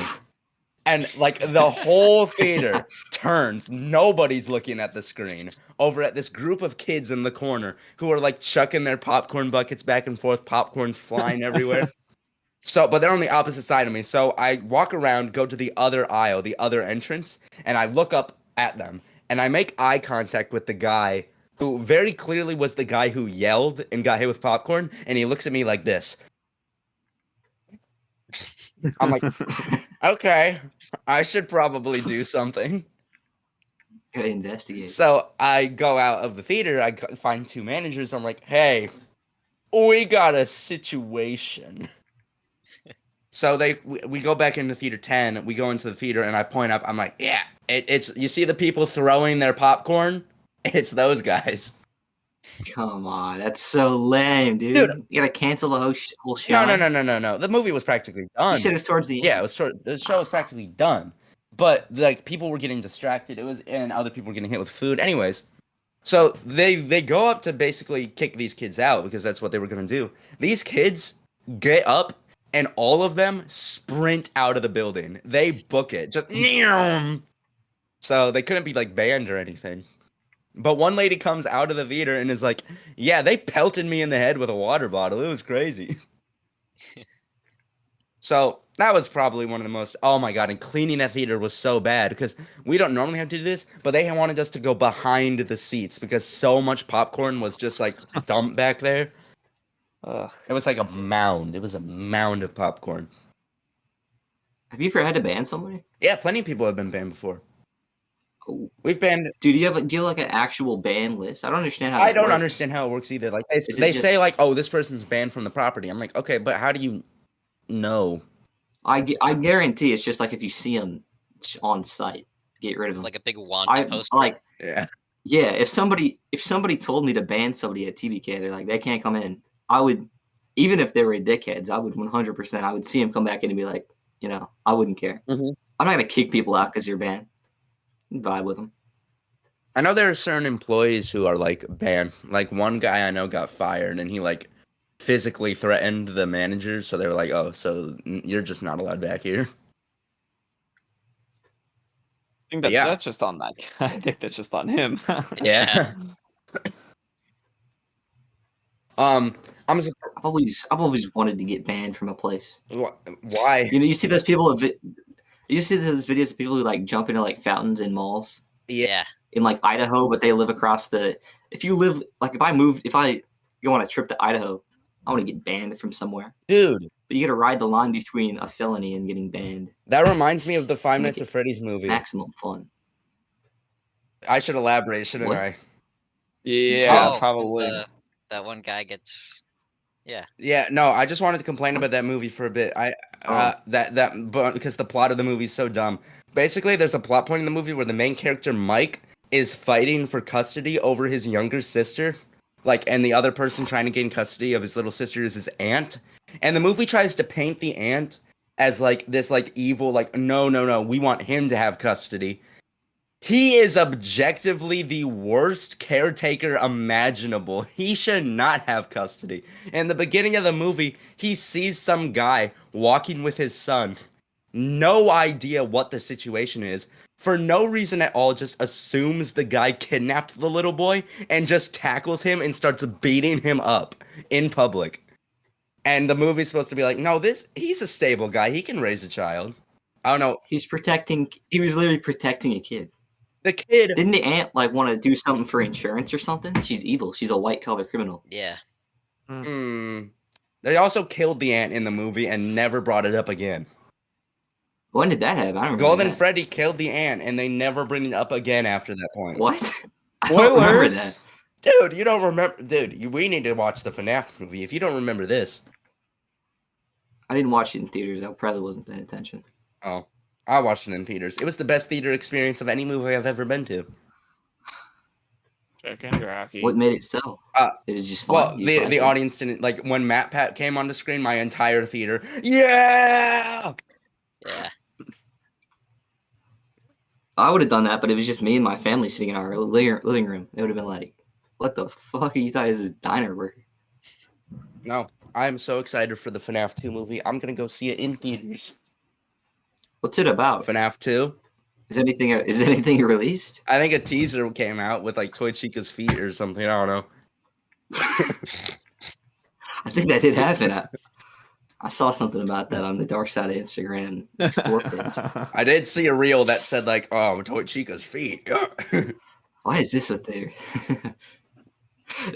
And like the whole theater turns. Nobody's looking at the screen. Over at this group of kids in the corner who are like chucking their popcorn buckets back and forth, popcorn's flying everywhere. So, but they're on the opposite side of me. So I walk around, go to the other aisle, the other entrance, and I look up at them. And I make eye contact with the guy who very clearly was the guy who yelled and got hit with popcorn. And he looks at me like this. I'm like, okay, I should probably do something.
Gotta investigate.
So I go out of the theater. I find 2 managers. I'm like, hey, we got a situation. So we go back into theater 10. We go into the theater, and I point up. I'm like, yeah, it's you see the people throwing their popcorn? It's those guys.
Come on, that's so lame, dude.
Dude.
You gotta cancel the whole show.
No. The movie was practically done.
You said it was towards the end.
Yeah, the show was practically done. But like people were getting distracted. And other people were getting hit with food. Anyways, so they go up to basically kick these kids out because that's what they were gonna do. These kids get up and all of them sprint out of the building. They book it. Just so they couldn't be like banned or anything. But one lady comes out of the theater and is like, yeah, they pelted me in the head with a water bottle. It was crazy. So that was probably one of the most, oh my God, and cleaning that theater was so bad because we don't normally have to do this, but they wanted us to go behind the seats because so much popcorn was just like dumped back there. It was like a mound. It was a mound of popcorn.
Have you ever had to ban somebody?
Yeah, plenty of people have been banned before.
Oh.
We've banned.
Dude, do you have like an actual ban list? I don't understand how.
I don't understand how it works either. Like they say, like, oh, this person's banned from the property. I'm like, okay, but how do you know?
I guarantee it's just like if you see them on site, get rid of them.
Like a big wanted poster.
Like,
yeah.
Yeah, if somebody told me to ban somebody at TBK, they're like they can't come in. I would, even if they were dickheads, I would 100%. I would see them come back in and be like, I wouldn't care.
Mhm.
I'm not gonna kick people out because you're banned. Vibe with them.
I know there are certain employees who are like banned. Like one guy I know got fired, and he like physically threatened the manager. So they were like, "Oh, so you're just not allowed back here."
I think
But yeah,
that's just on that guy. I think that's just on him.
yeah. I'm.
I've always wanted to get banned from a place.
Why?
You see those people. You see those videos of people who like jump into like fountains in malls
Yeah,
Yeah.
in like Idaho, but they live across the. If you live like if I go on a trip to Idaho, I want to get banned from somewhere.
dude.
But you got to ride the line between a felony and getting banned.
That reminds me of the Five
Make
Nights
it
at Freddy's movie.
maximum fun.
I should elaborate, shouldn't
What?
I?
Yeah,
Oh, when
probably.
that one guy gets. Yeah.
Yeah, no, I just wanted to complain about that movie for a bit. But because the plot of the movie is so dumb. Basically, there's a plot point in the movie where the main character Mike is fighting for custody over his younger sister, and the other person trying to gain custody of his little sister is his aunt. And the movie tries to paint the aunt as like this like evil, like no, no, no, we want him to have custody. He is objectively the worst caretaker imaginable. He should not have custody. In the beginning of the movie, he sees some guy walking with his son. No idea what the situation is. For no reason at all, just assumes the guy kidnapped the little boy and just tackles him and starts beating him up in public. And the movie's supposed to be like, no, he's a stable guy. He can raise a child. I don't know.
He was literally protecting a kid.
The kid.
Didn't the aunt like want to do something for insurance or something? She's evil. She's a white collar criminal.
Yeah.
They also killed the ant in the movie and never brought it up again.
When did that happen? I don't remember.
Golden
that.
Freddy killed the ant and they never bring it up again after that point.
What? I don't remember that.
Spoilers.
Dude, you don't remember. Dude, we need to watch the FNAF movie if you don't remember this.
I didn't watch it in theaters. I probably wasn't paying attention.
Oh, I watched it in theaters. It was the best theater experience of any movie I've ever been to.
Chicken jockey.
What made it so? It was just fun.
Well, the audience didn't like when Matt Pat came on the screen. My entire theater, yeah.
Yeah.
I would have done that, but it was just me and my family sitting in our living room. They would have been like, "What the fuck are you guys? This diner worker?"
No, I'm so excited for the FNAF 2 movie. I'm gonna go see it in theaters.
What's it about?
FNAF 2.
Is anything released?
I think a teaser came out with like Toy Chica's feet or something. I don't know.
I think that did happen. I saw something about that on the dark side of Instagram Explore page.
I did see a reel that said like, "Oh, Toy Chica's feet."
Why is this what they're?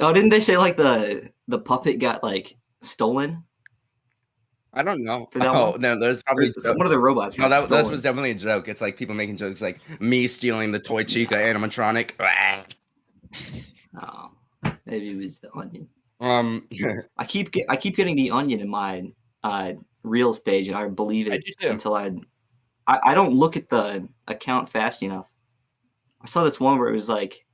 Oh, didn't they say like the puppet got like stolen?
I don't know.
For that one?
No, there's probably
One of the robots.
no.
Got
That
stolen.
was definitely a joke. It's like people making jokes like me stealing the Toy Chica animatronic.
Oh, maybe it was the onion. I keep getting the onion in my Reels page, and I believe
I
it
do too.
until I don't look at the account fast enough. I saw this one where it was like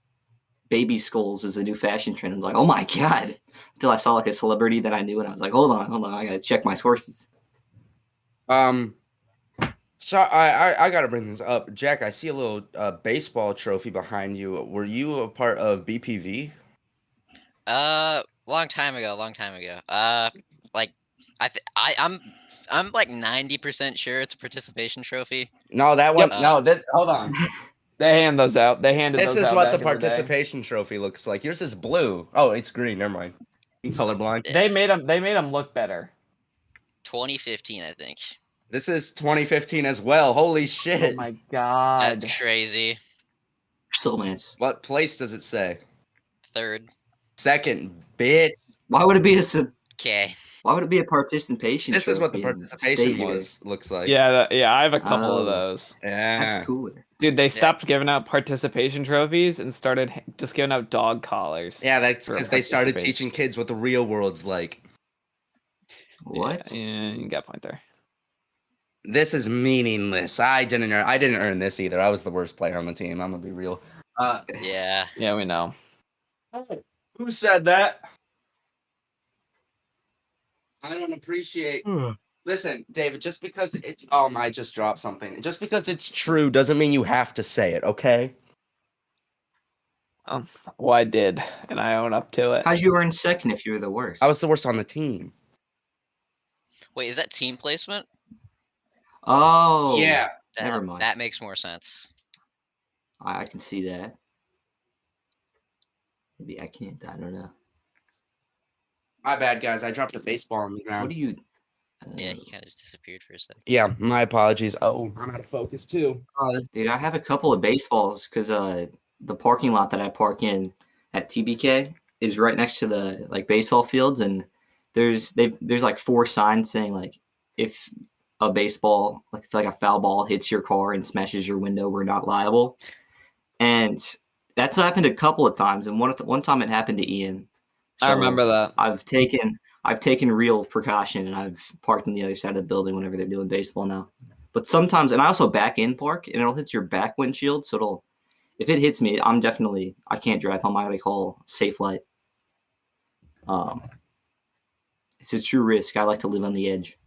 baby skulls is a new fashion trend. I'm like, oh my god! Until I saw like a celebrity that I knew, and I was like, hold on, I gotta check my sources.
So I gotta bring this up, Jack. I see a little baseball trophy behind you. Were you a part of BPV?
Long time ago. Like I'm like 90% sure it's a participation trophy.
No, that one.
Yep.
No, this. Hold on.
They hand those out. They handed
This
those
is
out
what
back
the
in day.
participation trophy looks like. Yours is blue. Oh, it's green. Never mind. I'm colorblind.
Yeah.
They made them look better.
2015, I think.
This is 2015 as well. Holy shit!
Oh my god.
That's crazy.
Still, man.
What place does it say?
Third.
Second, bitch.
Why would it be
Okay.
Why would it be a participation?
This is what the
trophy and
participation
state
looks like.
Yeah, I have a couple of
Oh.
those.
Yeah.
That's cooler.
Dude, they stopped giving out participation trophies and started just giving out dog collars.
Yeah, that's
for
because they started
participation.
teaching kids what the real world's like.
What?
Yeah, you got a point there.
This is meaningless. I didn't earn this either. I was the worst player on the team. I'm gonna be real.
Yeah.
Yeah, we know.
Who said that? I don't appreciate. Listen, David, just because it's I just dropped something. Just because it's true doesn't mean you have to say it, okay?
Well, I did, and I own up to it.
How'd you earn second if you were the worst?
I was the worst on the team.
Wait, is that team placement?
Oh,
Yeah.
never mind.
That makes more sense.
I can see that. Maybe I can't. I don't know.
My bad, guys. I dropped a baseball on the
What
ground.
do you?
Yeah, he kind of just disappeared for a second.
Yeah, my apologies. Oh, I'm out of focus too.
Dude, I have a couple of baseballs because the parking lot that I park in at TBK is right next to the like baseball fields, and there's like 4 signs saying like if a baseball like a foul ball hits your car and smashes your window, we're not liable. And that's happened a couple of times, and one time it happened to Ian.
I remember that.
I've taken real precaution, and I've parked on the other side of the building whenever they're doing baseball now. But sometimes, and I also back in park, and it'll hit your back windshield. So if it hits me, I can't drive home. I gotta call Safe Light. It's a true risk. I like to live on the edge.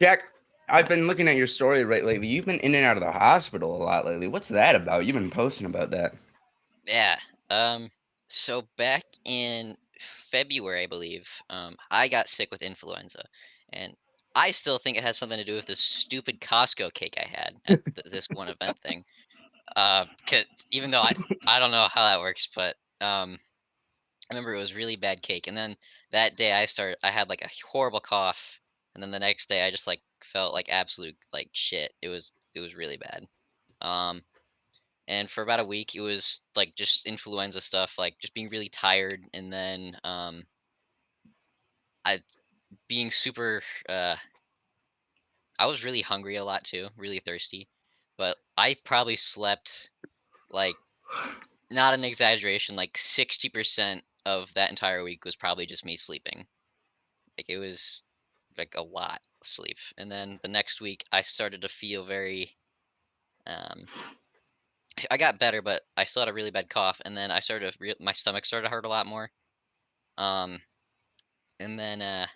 Jack, I've been looking at your story right lately. You've been in and out of the hospital a lot lately. What's that about? You've been posting about that.
Yeah. So back in February, I believe, I got sick with influenza, and I still think it has something to do with this stupid Costco cake I had at this one event thing. 'Cause even though I don't know how that works, but I remember it was really bad cake, and then that day I had like a horrible cough, and then the next day I just like felt like absolute like shit. It was really bad. Um, and for about a week it was like just influenza stuff, like just being really tired, and then I being super I was really hungry a lot too, really thirsty. But I probably slept like, not an exaggeration, like 60% of that entire week was probably just me sleeping. Like it was like a lot of sleep. And then the next week I started to feel very um I got better, but I still had a really bad cough, and then I started to my stomach started to hurt a lot more. Um and then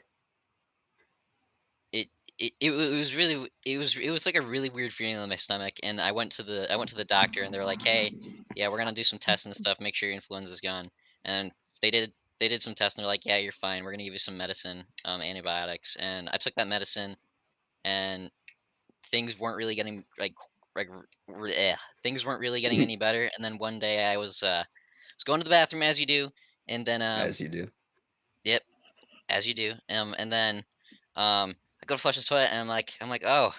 it it was really it was like a really weird feeling in my stomach, and I went to the doctor, and they were like, "Hey, yeah, we're gonna do some tests and stuff, make sure your influenza's gone." And they did some tests, and they're like, "Yeah, you're fine. We're gonna give you some medicine, antibiotics." And I took that medicine, and things weren't really getting things weren't really getting any better. And then one day I was going to the bathroom, as you do, and then
As you do.
yep, as you do. And then I go to flush the toilet, and I'm like, oh,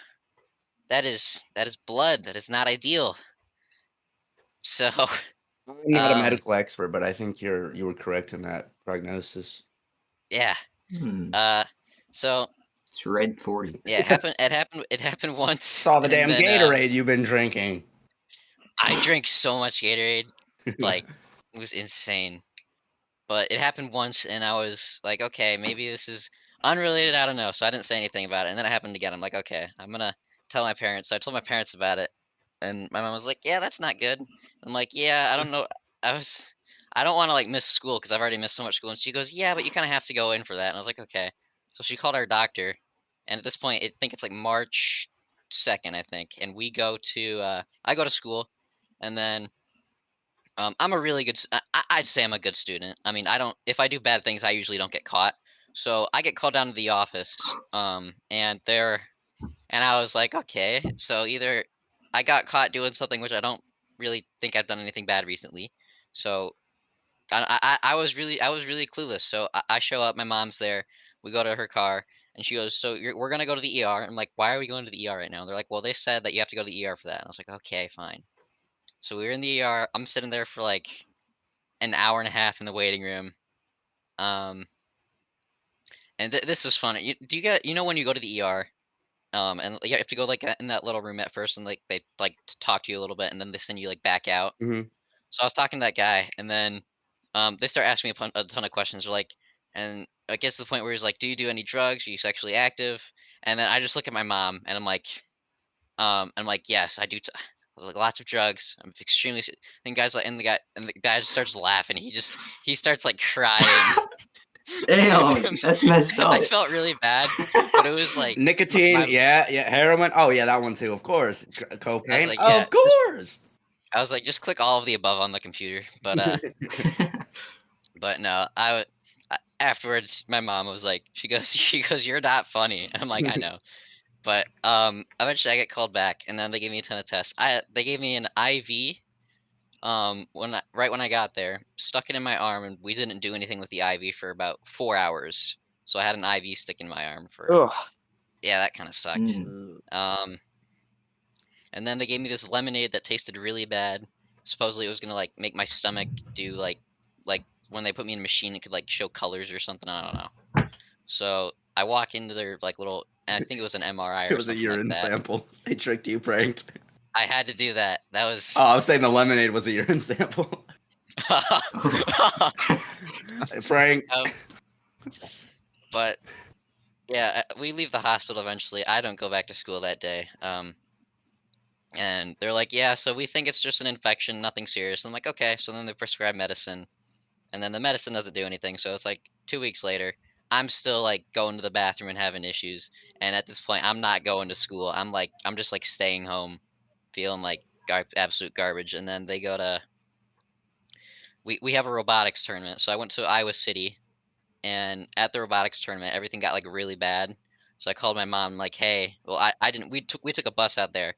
that is blood. That is not ideal. So
I'm not a
um
medical expert, but I think you were correct in that prognosis.
yeah.
Hmm.
Uh so
It's red 40.
yeah, it happened once,
Saw the
and
damn
then
Gatorade you've been drinking.
I drank so much Gatorade, like it was insane. But it happened once, and I was like, okay, maybe this is unrelated. I don't know. So I didn't say anything about it. And then it happened again. I'm like, okay, I'm gonna tell my parents. So I told my parents about it, and my mom was like, yeah, that's not good. I'm like, yeah, I don't know. I don't want to like miss school because I've already missed so much school. And she goes, yeah, but you kind of have to go in for that. And I was like, okay. So she called our doctor, and at this point, I think it's like March 2nd, I think, and we go to I go to school, and then I'm a really good. I'd say I'm a good student. I mean, I don't. If I do bad things, I usually don't get caught. So I get called down to the office, and I was like, okay. So either I got caught doing something, which I don't really think I've done anything bad recently. So I was really clueless. So I show up. My mom's there. We go to her car, and she goes, "So we're gonna go to the ER." I'm like, "Why are we going to the ER right now?" They're like, "Well, they said that you have to go to the ER for that." And I was like, "Okay, fine." So we were in the ER. I'm sitting there for like an hour and a half in the waiting room. Um, and this was fun. Do you get, when you go to the ER, and you have to go like in that little room at first, and like they like talk to you a little bit, and then they send you like back out.
Hmm.
So I was talking to that guy, and then they start asking me a ton of questions. They're like, and it gets to the point where he's like, "Do you do any drugs? Are you sexually active?" And then I just look at my mom, and I'm like, I'm like, yes, I do. I was like, lots of drugs. I'm extremely. Then guys like, and the guy just starts laughing. He starts like crying.
Damn, that's messed
I
up.
felt really bad, but it was like
Nicotine, yeah, heroin. Oh yeah, that one too, of course. Cocaine,
like, yeah,
of course.
I was like, just click all of the above on the computer. But no, afterwards, my mom was like, she goes, you're not funny. And I'm like, I know. But eventually I get called back, and then they gave me a ton of tests. They gave me an IV right when I got there, stuck it in my arm, and we didn't do anything with the IV for about 4 hours. So I had an IV stick in my arm for
Ugh.
yeah, that kind of sucked.
Mm.
And then they gave me this lemonade that tasted really bad. Supposedly it was gonna like make my stomach do like when they put me in a machine, it could like show colors or something. I don't know. So I walk into their like little, and I think it was an MRI
It
or
was a
something like
urine
that.
sample. They tricked you, pranked.
I had to do that. That was.
Oh, I was saying the lemonade was a urine sample. Pranked.
But yeah, we leave the hospital eventually. I don't go back to school that day. And they're like, yeah, so we think it's just an infection, nothing serious. I'm like, okay. So then they prescribe medicine, and then the medicine doesn't do anything. So it's like 2 weeks later, I'm still like going to the bathroom and having issues. And at this point, I'm not going to school. I'm just like staying home, feeling like absolute garbage. And then they go to we have a robotics tournament. So I went to Iowa City, and at the robotics tournament, everything got like really bad. So I called my mom, like, hey, well, I didn't. We took a bus out there,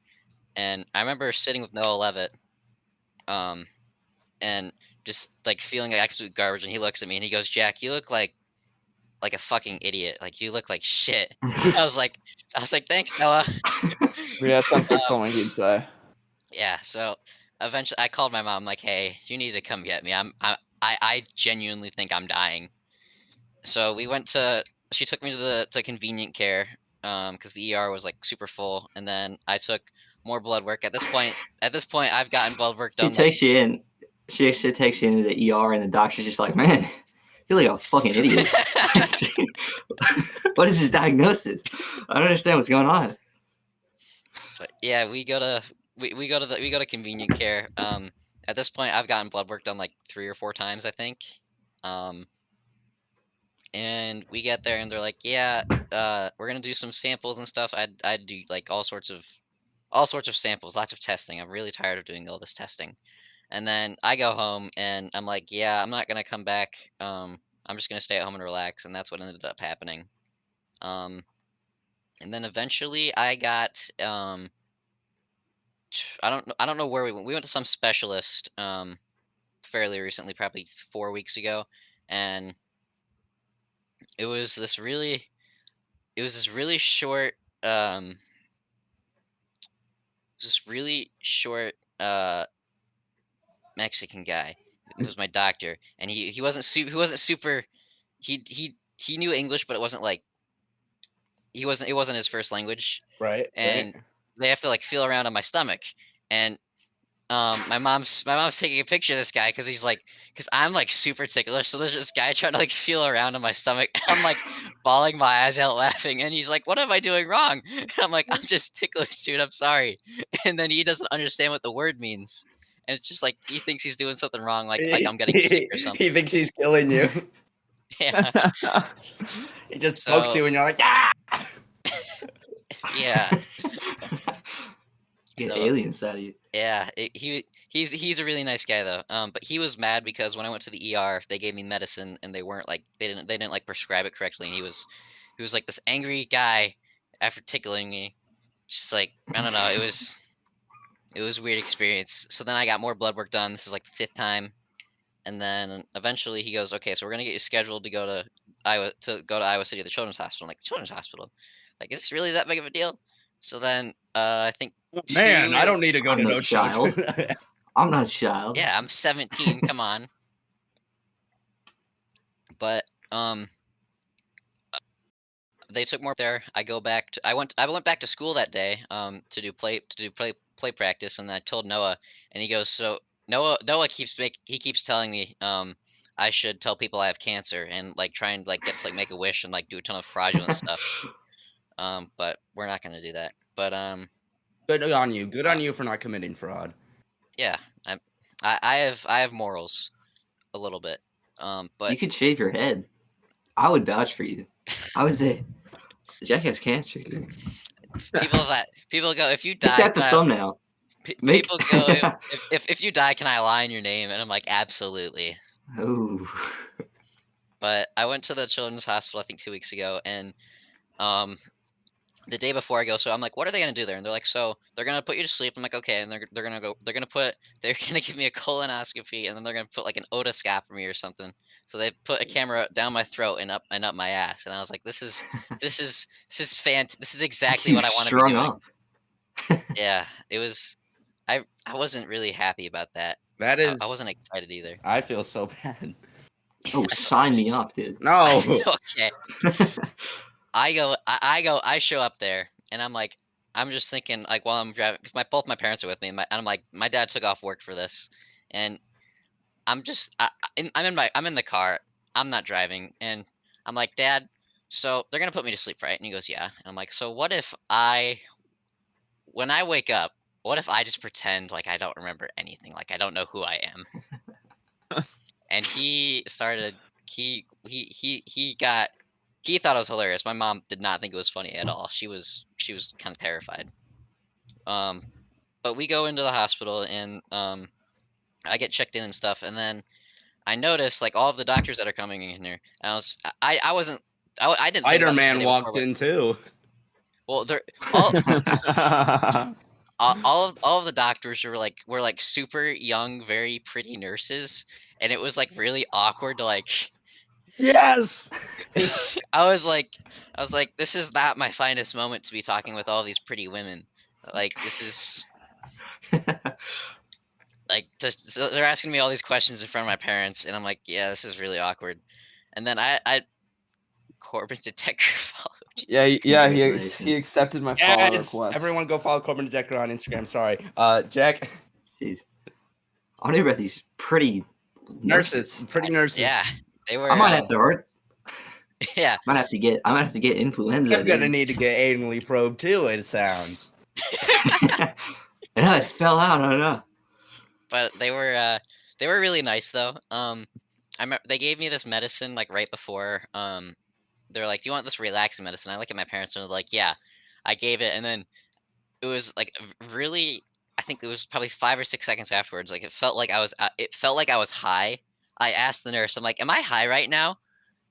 and I remember sitting with Noah Levitt, um, and just like feeling like absolute garbage. And he looks at me and he goes, Jack, you look like a fucking idiot. Like you look like shit. I was like, thanks, Noah.
Yeah, it sounds like something he'd say.
Yeah. So eventually, I called my mom, like, hey, you need to come get me. I genuinely think I'm dying. So we went to. She took me to convenient care, because the ER was like super full, and then I took more blood work. At this point, I've gotten blood work
She
done like.
takes you in. She actually takes you into the ER, and the doctor's just like, man, you're like a fucking idiot. What is his diagnosis? I don't understand what's going on.
But yeah, we go to convenient care. At this point, I've gotten blood work done like 3 or 4 times, I think. And we get there, and they're like, "Yeah, we're gonna do some samples and stuff." I'd do like all sorts of samples, lots of testing. I'm really tired of doing all this testing. And then I go home, and I'm like, "Yeah, I'm not gonna come back. I'm just gonna stay at home and relax." And that's what ended up happening. And then eventually, I got I don't know where we went. We went to some specialist fairly recently, probably 4 weeks ago, and it was this really short this really short Mexican guy was my doctor, and he wasn't super he knew English, but it wasn't like it wasn't his first language,
Right.
and they have to like feel around on my stomach, and my mom's taking a picture of this guy because I'm like super ticklish. So there's this guy trying to like feel around on my stomach. I'm like bawling my eyes out laughing, and he's like, "What am I doing wrong?" And I'm like, "I'm just ticklish, dude. I'm sorry." And then he doesn't understand what the word means, and it's just like he thinks he's doing something wrong, like I'm getting sick or something.
He thinks he's killing you.
Yeah.
He just pokes
So
you, and you're like, ah!
yeah.
Get
So
aliens out of you.
yeah, he's a really nice guy though. But he was mad because when I went to the ER, they gave me medicine and they weren't like they didn't like prescribe it correctly, and he was like this angry guy after tickling me. Just like I don't know, it was a weird experience. So then I got more blood work done. This is like the 5th time, and then eventually he goes, okay, so we're gonna get you scheduled to go to Iowa City, the Children's Hospital. I'm like, Children's Hospital? Like, is this really that big of a deal? So then I think
Man, I
2
don't need to go
I'm
to
no
no
child.
child.
I'm not a child.
Yeah, I'm 17. Come on. But they took more there. I went back to school that day to do play practice, and I told Noah, and he goes, so Noah keeps telling me I should tell people I have cancer and like try and like get to like make a wish and like do a ton of fraudulent stuff. But we're not gonna do that. But
Good on you. Good on you for not committing fraud.
Yeah, I have morals, a little bit.
You
But
could shave your head. I would vouch for you. I would say Jack has cancer. Dude.
people go, if you
Make
die,
that the thumbnail. Make.
people go, if you die, can I lie in your name? And I'm like, absolutely.
Oh.
But I went to the children's hospital I think 2 weeks ago, and the day before I go, so I'm like, what are they gonna do there? And they're like, so they're gonna put you to sleep. I'm like, okay, and they're gonna give me a colonoscopy, and then they're gonna put like an otoscopy or something. So they put a camera down my throat and up my ass, and I was like, this is exactly
You
what I want to be
strung
doing.
up.
Yeah, it was. I wasn't really happy about that.
That is.
I wasn't excited either.
I feel so bad.
Oh, sign me up, dude.
No.
Okay. I show up there, and I'm like, I'm just thinking, like, while I'm driving, because both my parents are with me, and I'm like, my dad took off work for this, and I'm just, I'm in the car, I'm not driving, and I'm like, Dad, so they're gonna put me to sleep, right? And he goes, yeah. And I'm like, so what if when I wake up, what if I just pretend like I don't remember anything, like I don't know who I am? And he started, he thought it was hilarious. My mom did not think it was funny at all. She was kind of terrified. But we go into the hospital, and I get checked in and stuff, and then I notice like all of the doctors that are coming in here. And I wasn't I didn't think about this the
Spider-Man
day
walked
before,
in too.
well, they're all all of the doctors were like super young, very pretty nurses, and it was like really awkward to like.
Yes.
I was like, this is not my finest moment to be talking with all these pretty women. Like, this is like just so they're asking me all these questions in front of my parents, and I'm like, yeah, this is really awkward. And then Corbin Detector followed.
Yeah, he
Congratulations.
accepted my follow
Yes.
request.
Everyone go follow Corbin Decker on Instagram. Sorry. Jack.
Jeez. I want to hear about these pretty nurses.
Pretty nurses.
Yeah, they were.
I might have to
Yeah,
I might have to get influenza.
I'm gonna
dude.
need to get anally probed too. It sounds.
And it fell out. I don't know.
but they were really nice though. They gave me this medicine like right before. They're like, "Do you want this relaxing medicine?" I look at my parents and they're like, "Yeah." I gave it, and then it was like really. I think it was probably 5 or 6 seconds afterwards. Like it felt like I was high. I asked the nurse, I'm like, "Am I high right now?"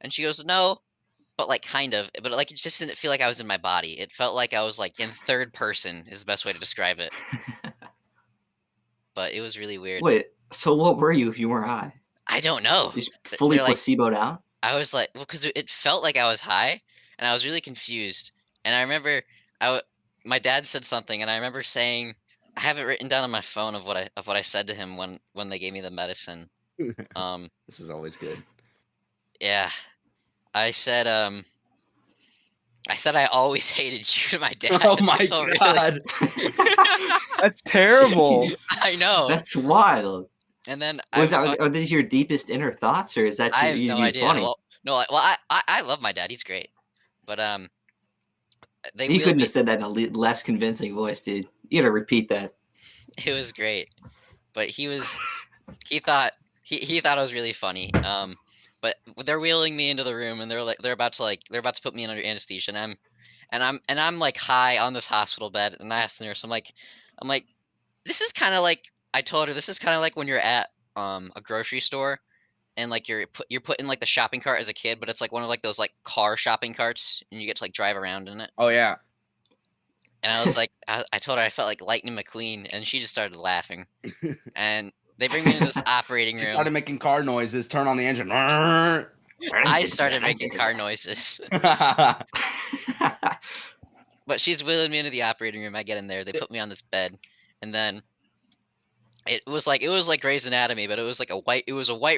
And she goes, "No, but like kind of." But like it just didn't feel like I was in my body. It felt like I was like in third person is the best way to describe it. But it was really weird.
Wait, so what were you if you weren't high?
I don't know.
Just fully
They're like,
placeboed out?
I was like, well, because it felt like I was high, and I was really confused. And I remember, my dad said something, and I remember saying, I have it written down on my phone of what I said to him when they gave me the medicine.
This is always good.
Yeah, I said I always hated you to my dad.
Oh my
I felt really-
god.
That's terrible.
Jeez.
I know.
That's wild.
And then
Are these your deepest inner thoughts, or is that
I have
you
no
being
idea.
funny?
Well, no, I love my dad. He's great. But they
You
wheeled
couldn't
me.
have said that in a less convincing voice, dude. You gotta repeat that.
It was great, but he thought it was really funny. But they're wheeling me into the room, and they're about to put me in under anesthesia, and I'm like high on this hospital bed, and I asked the nurse, I'm like, this is kind of like, I told her, this is kind of like when you're at a grocery store, and like you're put in like the shopping cart as a kid, but it's like one of like those like car shopping carts, and you get to like drive around in it.
Oh yeah.
And I was like, I told her I felt like Lightning McQueen, and she just started laughing. And they bring me into this operating
She
room.
started making car noises. Turn on the engine.
I started making car noises. But she's wheeling me into the operating room. I get in there. They put me on this bed, and then it was like Grey's Anatomy, but it was like a white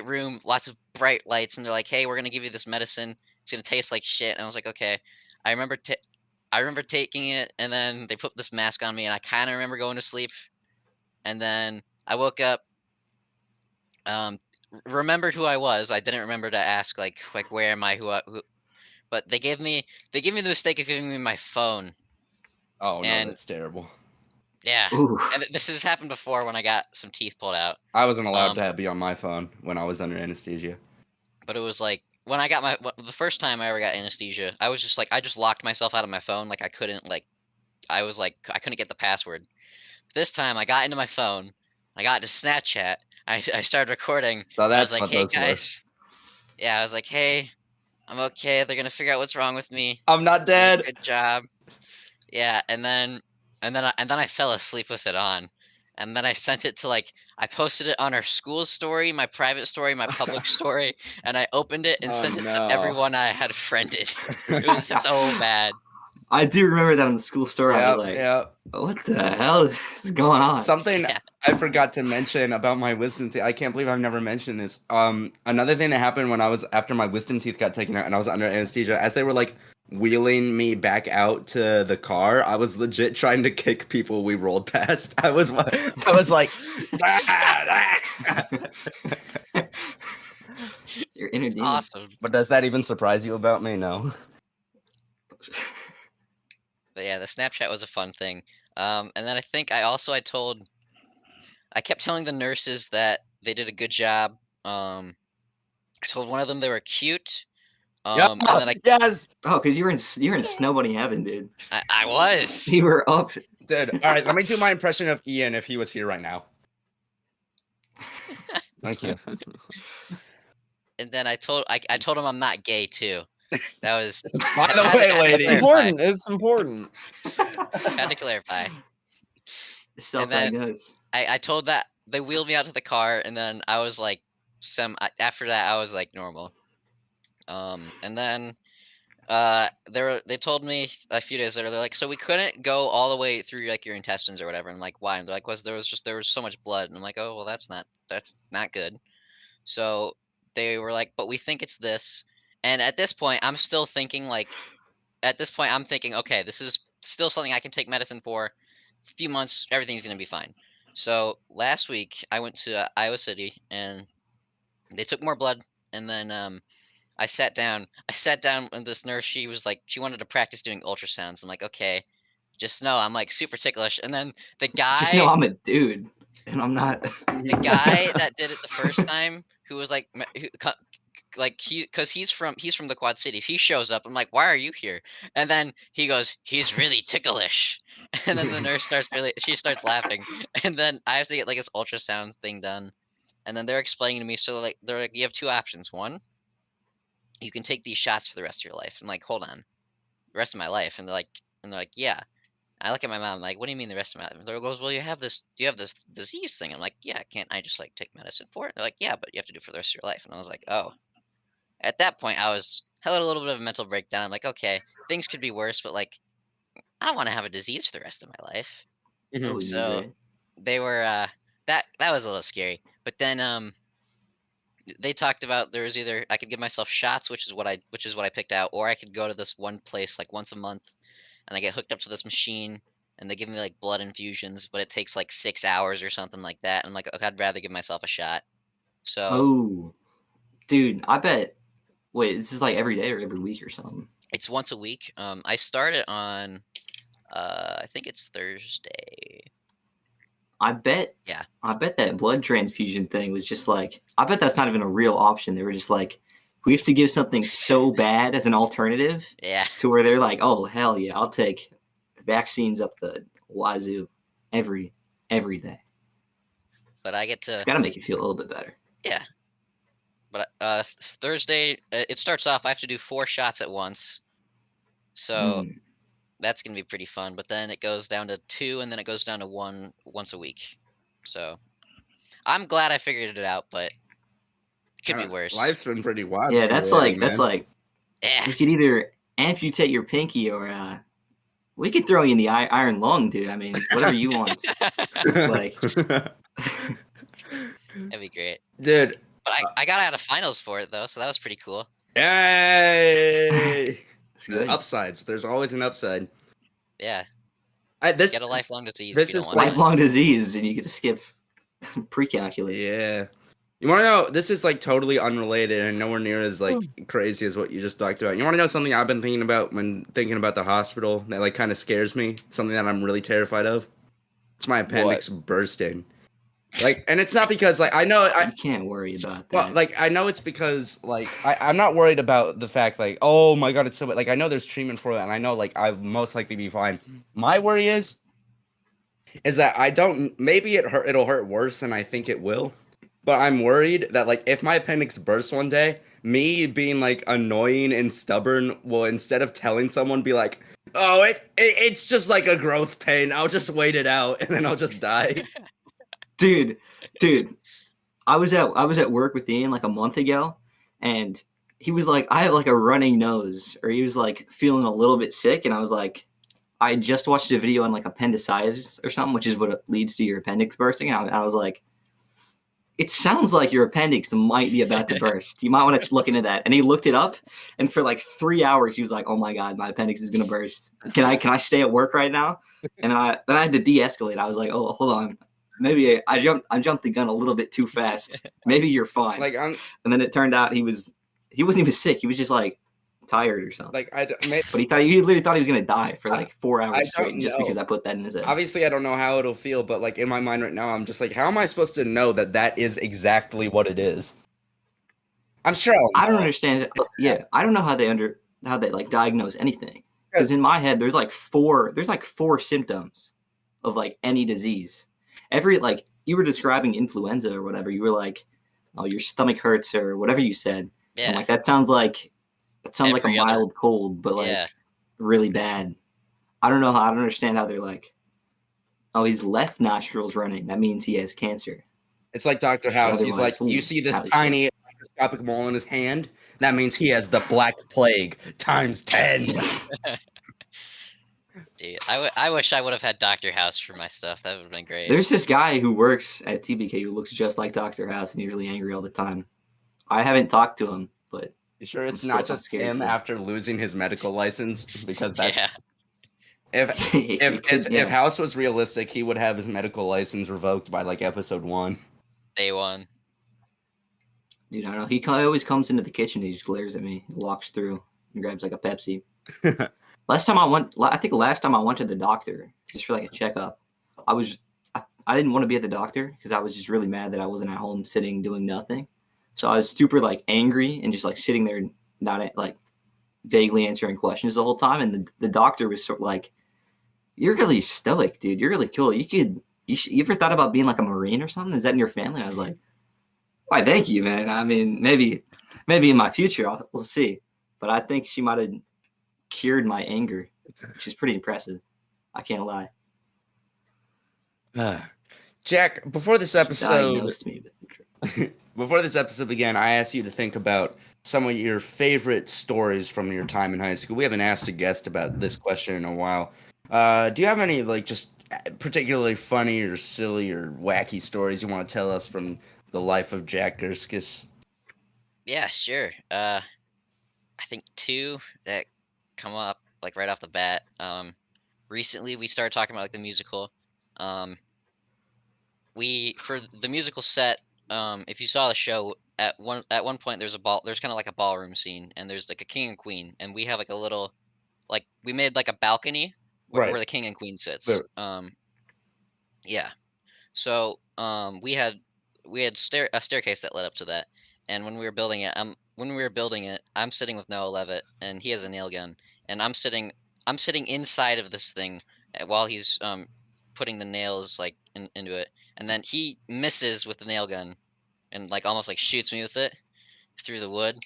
room, lots of bright lights, and they're like, "Hey, we're gonna give you this medicine. It's gonna taste like shit." And I was like, "Okay." I remember taking it, and then they put this mask on me, and I kind of remember going to sleep, and then I woke up. Remembered who I was. I didn't remember to ask like where am I? Who? But they gave me the mistake of giving me my phone.
Oh no,
And
that's terrible.
Yeah.
Ooh.
And this has happened before when I got some teeth pulled out.
I wasn't allowed
Um,
to be on my phone when I was under anesthesia.
But it was like when I got the first time I ever got anesthesia, I was just like I just locked myself out of my phone. Like I couldn't I couldn't get the password. This time I got into my phone, I got into Snapchat, I started recording,
So
and I was
that's
like,
what
"Hey
those were.
guys," yeah, I was like, "Hey, I'm okay. They're gonna figure out what's wrong with me.
I'm not
Doing a
dead.
good job." Yeah, and then I fell asleep with it on, and then I sent it to I posted it on our school story, my private story, my public story, and I opened it and
Oh,
sent it to
no.
everyone I had friended. It was so bad.
I do remember that on the school story. I was like,
yeah.
what the hell is going on?
Something
Yeah.
I forgot to mention about my wisdom teeth. I can't believe I've never mentioned this. Another thing that happened when I was after my wisdom teeth got taken out and I was under anesthesia, as they were like wheeling me back out to the car, I was legit trying to kick people we rolled past. I was like,
Your inner
It's
demon.
awesome.
but does that even surprise you about me? No.
But yeah, the Snapchat was a fun thing. And then I kept telling the nurses that they did a good job. I told one of them they were cute.
Yeah.
And then
Yes,
Oh, because you're in snowboarding heaven, dude.
I was.
You were up.
dude. All right, let me do my impression of Ian if he was here right now. Thank you.
And then I told him I'm not gay too. That was
By the
had to-
way,
had to
ladies.
clarify.
Important. It's important.
Had to clarify.
Self-diagnosed.
I told that they wheeled me out to the car, and then I was like, after that I was like normal. And then they told me a few days later, they're like, so we couldn't go all the way through like your intestines or whatever. And I'm like, why? And they're like, there was so much blood. And I'm like, oh well, that's not good. So they were like, but we think it's this. And at this point, I'm still thinking I'm thinking, okay, this is still something I can take medicine for. A few months, everything's gonna be fine. So last week I went to Iowa City and they took more blood, and then I sat down. I sat down with this nurse. She was like, she wanted to practice doing ultrasounds. I'm like, okay, just know I'm like super ticklish. And then the
Just know
guy,
I'm a dude, and I'm not.
the guy that did it the first time, who was like, because he's from the Quad Cities. He shows up. I'm like, why are you here? And then he goes, he's really ticklish. And then the nurse she starts laughing. And then I have to get like this ultrasound thing done. And then they're explaining to me, so they're like, you have two options. One, you can take these shots for the rest of your life. I'm like, hold on, the rest of my life? And they're like, yeah. I look at my mom, I'm like, what do you mean the rest of my life? They goes, well, you have this disease thing. I'm like, yeah, can't I just like take medicine for it? They're like, yeah, but you have to do it for the rest of your life. And I was like, oh. At that point, I had a little bit of a mental breakdown. I'm like, okay, things could be worse, but like, I don't want to have a disease for the rest of my life.
I believe you,
So
Ray.
they were that was a little scary. But then they talked about there was either I could give myself shots, which is what I picked out, or I could go to this one place like once a month, and I get hooked up to this machine, and they give me like blood infusions, but it takes like 6 hours or something like that. And I'm like, okay, I'd rather give myself a shot. So
Oh, dude, I bet. Wait, this is like every day or every week or something.
it's once a week. I started on I think it's Thursday.
I bet.
Yeah.
I bet that blood transfusion thing was just like. I bet that's not even a real option. They were just like, we have to give something so bad as an alternative
Yeah.
to where they're like, oh hell yeah, I'll take vaccines up the wazoo every day.
But I get to
It's got to make you feel a little bit better.
Yeah. But Thursday, it starts off. I have to do 4 shots at once, so that's gonna be pretty fun. But then it goes down to 2, and then it goes down to 1 once a week. So I'm glad I figured it out, but it could be worse.
Life's been pretty wild.
Yeah,
for
that's
you,
like
man.
Yeah.
you could either amputate your pinky or we could throw you in the iron lung, dude. I mean, whatever you want. Like,
That'd be great.
Dude.
But I got out of finals for it though, so that was pretty cool.
Hey.
it's good.
Upsides. There's always an upside.
Yeah.
This
Get a lifelong disease
this
if you
is
don't want
Lifelong disease, and you get to skip pre-calculus.
Yeah. You want to know? This is like totally unrelated and nowhere near as like crazy as what you just talked about. You want to know something I've been thinking about when thinking about the hospital that like kind of scares me? Something that I'm really terrified of. It's my appendix bursting. Like, and it's not because like I know
You can't worry about that.
well, like I know it's because like I'm not worried about the fact like oh my god it's so like I know there's treatment for that and I know like I'll most likely be fine. My worry is that I don't maybe it'll hurt worse than I think it will. But I'm worried that like if my appendix bursts one day, me being like annoying and stubborn will instead of telling someone be like, "Oh, it's just like a growth pain. I'll just wait it out and then I'll just die."
dude, I was at work with Ian like a month ago, and he was like, I have like a running nose, or he was like feeling a little bit sick, and I was like, I just watched a video on like appendicitis or something, which is what leads to your appendix bursting, and I was like, it sounds like your appendix might be about to burst. You might want to look into that. And he looked it up, and for like 3 hours, he was like, "Oh my god, my appendix is gonna burst. Can I stay at work right now?" And I had to de-escalate. I was like, "Oh, hold on, maybe I jumped the gun a little bit too fast. Maybe you're fine."
Like
And then it turned out he wasn't even sick. He was just like tired or something.
like
But he literally thought he was gonna die for like 4
I
hours straight,
don't
just
know.
because I put that in his head.
Obviously I don't know how it'll feel, but like in my mind right now I'm just like how am I supposed to know that that is exactly what it is? I'm sure
I don't understand it. Yeah, I don't know how they like diagnose anything. Because in my head, there's like four symptoms of like any disease. Every like you were describing influenza or whatever, you were like, oh, your stomach hurts or whatever you said.
Yeah.
I'm like that sounds like a
Every other-
mild cold, but like
Yeah.
really bad. I don't understand how they're like, oh, his left nostril's running. That means he has cancer.
It's like Dr. House. He's like,
Otherwise,
you see this
how's
tiny microscopic mole in his hand? That means he has the Black Plague times 10.
Dude, I wish I would have had Dr. House for my stuff. That would have been great.
There's this guy who works at TBK who looks just like Dr. House and usually angry all the time. I haven't talked to him, but
You sure it's
I'm
not
still- I'm
just
scared
him
to-
after losing his medical license? Because that's
Yeah.
if House was realistic, he would have his medical license revoked by like episode 1.
Day one.
Dude, I don't know. He always comes into the kitchen. He just glares at me, walks through, and grabs like a Pepsi. I think last time I went to the doctor just for like a checkup, I didn't want to be at the doctor because I was just really mad that I wasn't at home sitting doing nothing. So I was super like angry and just like sitting there, not like vaguely answering questions the whole time. And the doctor was sort of like, "You're really stoic, dude. You're really cool. You ever thought about being like a Marine or something? Is that in your family?" And I was like, "Why, thank you, man. I mean, maybe in my future we'll see." But I think she might have cured my anger, which is pretty impressive. I can't lie.
Jack, before this
She
episode
diagnosed me with
before this episode began, I asked you to think about some of your favorite stories from your time in high school. We haven't asked a guest about this question in a while. Do you have any like just particularly funny or silly or wacky stories you want to tell us from the life of Jack Girskis?
Yeah, sure. I think two that come up like right off the bat. Recently we started talking about like the musical. We for the musical set. If you saw the show at one point, there's kind of like a ballroom scene, and there's like a king and queen, and we have like a little, like we made like a balcony where the king and queen sits.
Sure.
Yeah. So we had a staircase that led up to that, and when we were building it, I'm sitting with Noah Levitt, and he has a nail gun, and I'm sitting inside of this thing while he's putting the nails like into it, and then he misses with the nail gun, and like almost like shoots me with it through the wood,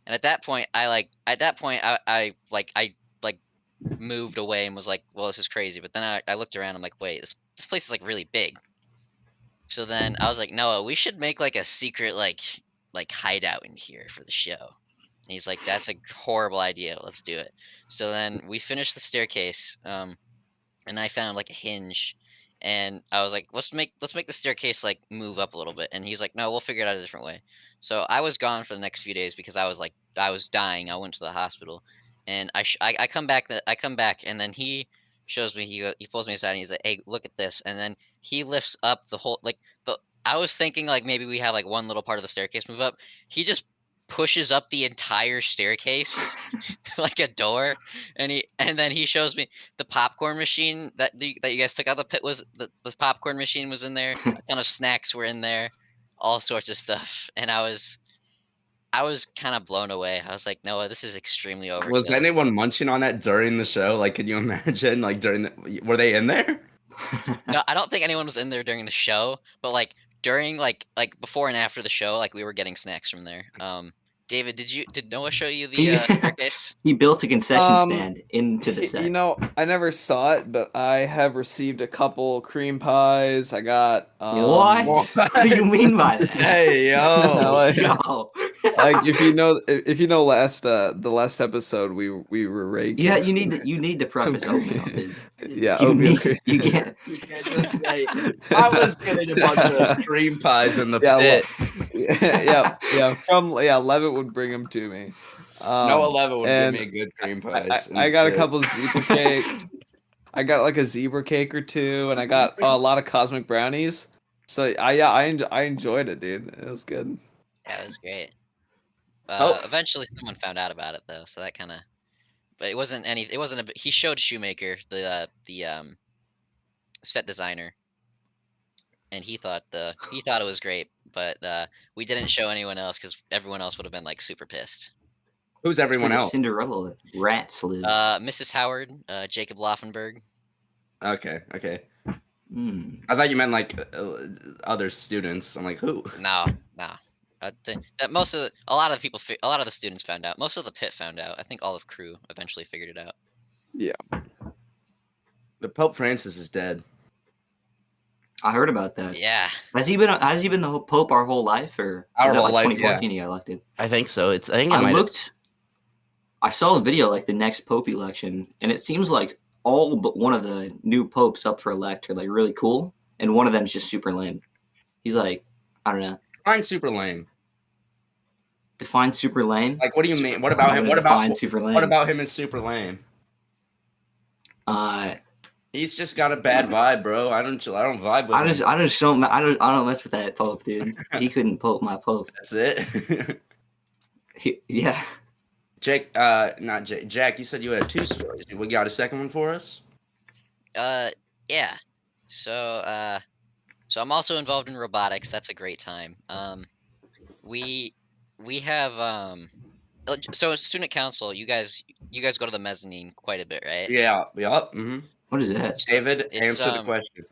and at that point I moved away and was like, well, this is crazy, but then I looked around, I'm like, wait, this place is like really big. So then I was like, Noah, we should make like a secret like hideout in here for the show. And he's like, that's a horrible idea. Let's do it. So then we finished the staircase, and I found like a hinge, and I was like, let's make the staircase like move up a little bit. And he's like, no, we'll figure it out a different way. So I was gone for the next few days because I was dying. I went to the hospital, and I come back and then he shows me, he pulls me aside and he's like, hey, look at this. And then he lifts up the whole, like, I was thinking like maybe we have like one little part of the staircase move up. He just pushes up the entire staircase like a door, and then he shows me the popcorn machine that you guys took out the pit. Was the popcorn machine was in there, a ton of snacks were in there, all sorts of stuff, and I was kind of blown away. I was like, Noah, this is extremely overkill.
Was anyone munching on that during the show? Like, could you imagine? Like were they in there?
No, I don't think anyone was in there during the show, but like during like before and after the show, like we were getting snacks from there. David, did Noah show you the staircase?
He built a concession stand into the set.
You know, I never saw it, but I have received a couple cream pies. I got
what? What do you mean by that?
Hey yo,
yo.
Like if you know the last episode we were raking.
Yeah, you need to preface oatmeal, dude.
Yeah,
you can't
just say I was getting a bunch of cream pies in the pit.
Levitt would bring them to me.
No 11 would give me a good cream pies.
I got a couple zebra cakes. I got like a zebra cake or two, and I got a lot of cosmic brownies. So I enjoyed it, dude. It was good.
Yeah, it was great.
Oh.
Eventually, someone found out about it though, so that kind of. But it wasn't any. It wasn't a. He showed Shoemaker the set designer, and he thought it was great, but we didn't show anyone else because everyone else would have been like super pissed.
Who's everyone else?
Cinderella rat slew.
Mrs. Howard, Jacob Laufenberg.
Okay.
Mm.
I thought you meant like other students. I'm like, who?
No. I think that a lot of the students found out. Most of the pit found out. I think all of crew eventually figured it out.
Yeah.
The Pope Francis is dead.
I heard about that.
Yeah.
Has he been the Pope our whole life, or
Our whole
like
life?
2014 he got elected?
I think so.
I saw a video like the next Pope election, and it seems like all but one of the new popes up for elect are like really cool, and one of them is just super lame. He's like, I don't know.
Define super lame.
Define super lame.
Like, what do you mean? What about him? What about
super lame?
What about him is super lame? He's just got a bad vibe, bro. I don't vibe with him.
I don't mess with that Pope, dude. He couldn't pope my Pope.
That's it.
Yeah.
Jake, not Jake. Jack, you said you had 2 stories. We got a second one for us?
Yeah. So I'm also involved in robotics. That's a great time. We have so as student council, you guys go to the mezzanine quite a bit, right?
Yeah. Mm-hmm.
What is that?
David, answer the question.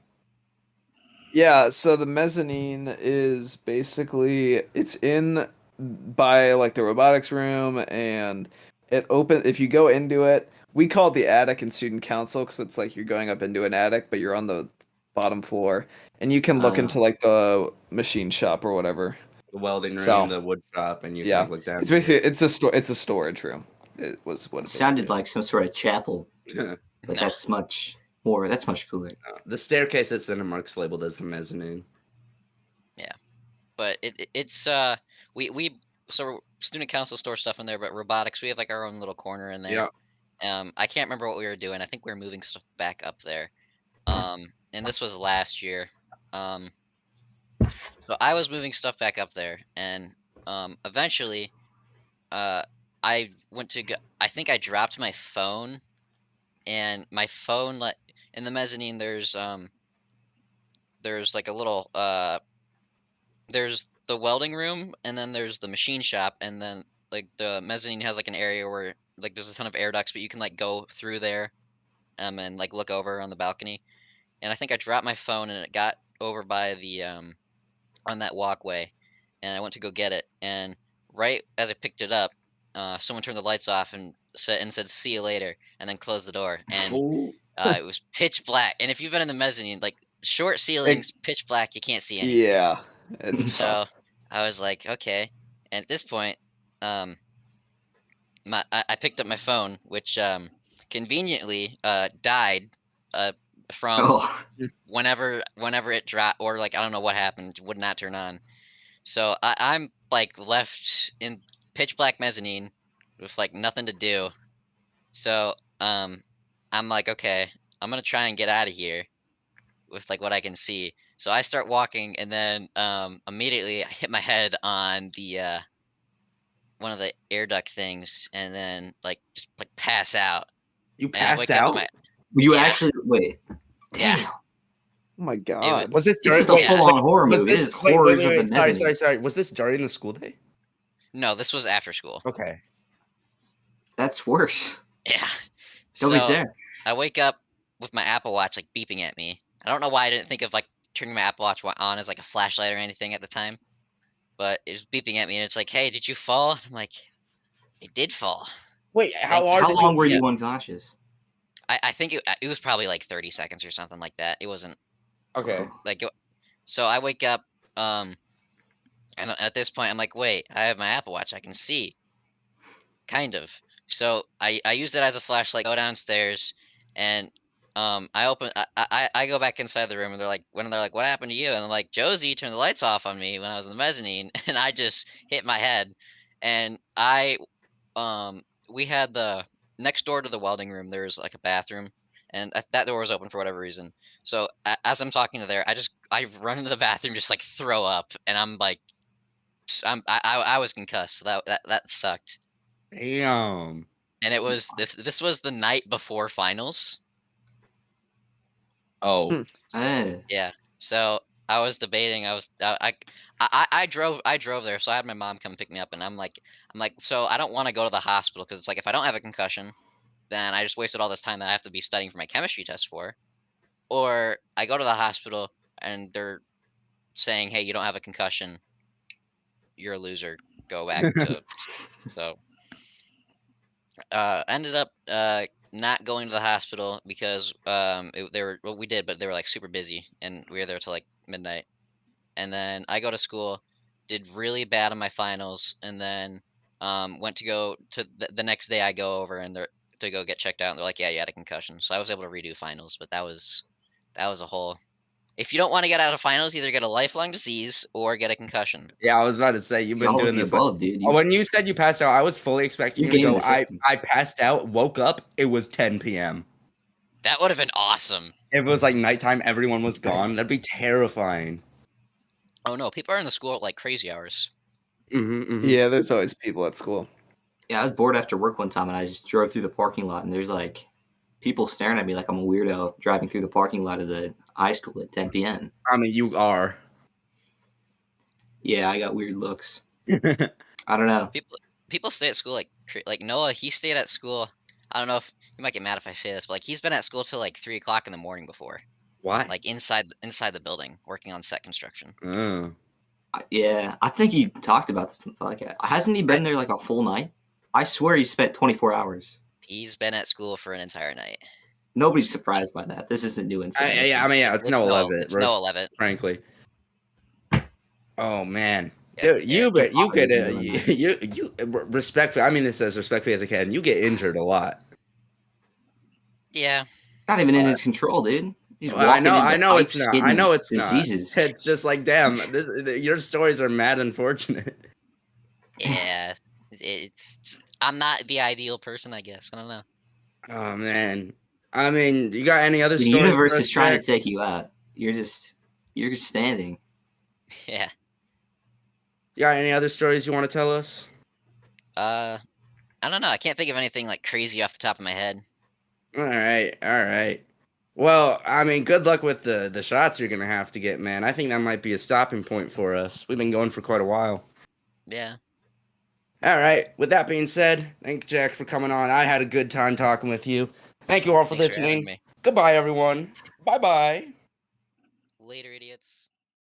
Yeah, so the mezzanine is basically it's in by like the robotics room, and if you go into it, we call it the attic in student council because it's like you're going up into an attic, but you're on the bottom floor, and you can look into like the machine shop or whatever.
The welding room, the wood shop, and you can look down.
It's basically it's a storage room. It was what it
sounded like some sort of chapel. But
No.
that's much more. That's much cooler.
The staircase at Cinemark's labeled as the mezzanine.
Yeah, but it's we so student council store stuff in there, but robotics we have like our own little corner in there.
Yeah.
I can't remember what we were doing. I think we were moving stuff back up there. And this was last year. So I was moving stuff back up there, and eventually, I went to go. I think I dropped my phone, and my phone in the mezzanine. There's like a little there's the welding room, and then there's the machine shop, and then like the mezzanine has like an area where like there's a ton of air ducts, but you can like go through there, and like look over on the balcony. And I think I dropped my phone, and it got over by the on that walkway, and I went to go get it, and right as I picked it up, someone turned the lights off and said "See you later," and then closed the door, and it was pitch black. And if you've been in the mezzanine, like short ceilings, pitch black, you can't see anything.
Yeah, it's
So
tough.
I was like, okay. And at this point, I picked up my phone, which conveniently died from whenever it dropped, or like I don't know what happened, would not turn on. So I'm like left in pitch black mezzanine with like nothing to do. So I'm like, okay, I'm gonna try and get out of here with like what I can see. So I start walking, and then immediately I hit my head on the one of the air duct things, and then like just like pass out.
You
And I
passed
wake up to
out?
my
You
Yeah.
actually wait.
Yeah.
Damn.
Oh my god.
Was this
This
during?
is a
wait,
full-on horror
was
movie. This
this?
is
Wait,
horrors of the
Sorry,
mezzanine.
sorry. Was this during the school day?
No, this was after school.
Okay.
That's worse.
Yeah.
Nobody's
So
there.
I wake up with my Apple Watch like beeping at me. I don't know why I didn't think of like turning my Apple Watch on as like a flashlight or anything at the time, but it was beeping at me and it's like, "Hey, did you fall?" I'm like, "I did fall."
Wait, how
Thank you.
hard
How
did
long
you?
were
Yeah.
you unconscious?
I think it was probably like 30 seconds or something like that. It wasn't
Okay.
like so I wake up and at this point I'm like, "Wait, I have my Apple Watch. I can see." Kind of. So I used it as a flashlight, go downstairs, and I go back inside the room and they're like, "What happened to you?" And I'm like, "Josie turned the lights off on me when I was in the mezzanine," and I just hit my head. And we had the next door to the welding room, there was like a bathroom, and that door was open for whatever reason. So as I'm talking to there, I run into the bathroom, just like throw up, and I'm like, I was concussed. So that sucked.
Damn.
And it was this was the night before finals.
Oh.
Hmm.
Eh.
Yeah. So I was debating. I drove there, so I had my mom come pick me up, and I'm like, so I don't want to go to the hospital because it's like if I don't have a concussion, then I just wasted all this time that I have to be studying for my chemistry test for, or I go to the hospital and they're saying, hey, you don't have a concussion, you're a loser, go back to so. Ended up not going to the hospital because they were well we did but they were like super busy and we were there till like midnight, and then I go to school, did really bad on my finals, and then went to go to the next day I go over and they're to go get checked out and they're like, yeah, you had a concussion, so I was able to redo finals, but that was a whole, if you don't want to get out of finals, either get a lifelong disease or get a concussion.
Yeah, I was about to say you've been
All of
doing
the
this.
above, dude.
When you said you passed out, I was fully expecting
You're
you to
gaming
go.
the system.
I passed out, woke up. It was 10 p.m.
That would have been awesome.
If it was like nighttime, everyone was gone. That'd be terrifying.
Oh no, people are in the school at like crazy hours.
Yeah, there's always people at school.
Yeah, I was bored after work one time and I just drove through the parking lot and there's like people staring at me like I'm a weirdo driving through the parking lot of the high school at 10 p.m.
I mean, you are.
Yeah, I got weird looks. I don't know.
People stay at school like Noah. He stayed at school. I don't know if you might get mad if I say this, but like he's been at school till like 3 o'clock in the morning before,
Why?
like inside the building, working on set construction.
Yeah, I think he talked about this in the podcast. Hasn't he been there like a full night? I swear he spent 24 hours.
He's been at school for an entire night.
Nobody's surprised by that. This isn't new information.
It's Noah Levitt.
It's Noah Levitt.
Frankly. Oh man,
Yeah,
dude,
yeah.
you get you respectfully. I mean this as respectfully as I can. You get injured a lot.
Yeah.
Not even in his control, dude. He's
Well, I know
into
it's not.
pipe-skin
I know it's
diseases.
not. It's just like, damn, your stories are mad unfortunate.
Yeah. I'm not the ideal person, I guess. I don't know.
Oh man, I mean, you got any other
The
stories?
universe
for
is
us,
trying to
Jack?
take you out. You're just standing.
Yeah.
You got any other stories you want to tell us?
I don't know. I can't think of anything like crazy off the top of my head.
All right. Well, I mean, good luck with the shots you're gonna have to get, man. I think that might be a stopping point for us. We've been going for quite a while.
Yeah.
All right. With that being said, thank you, Jack, for coming on. I had a good time talking with you. Thank you all for
Thanks for having
listening.
me.
Goodbye, everyone. Bye-bye.
Later, idiots.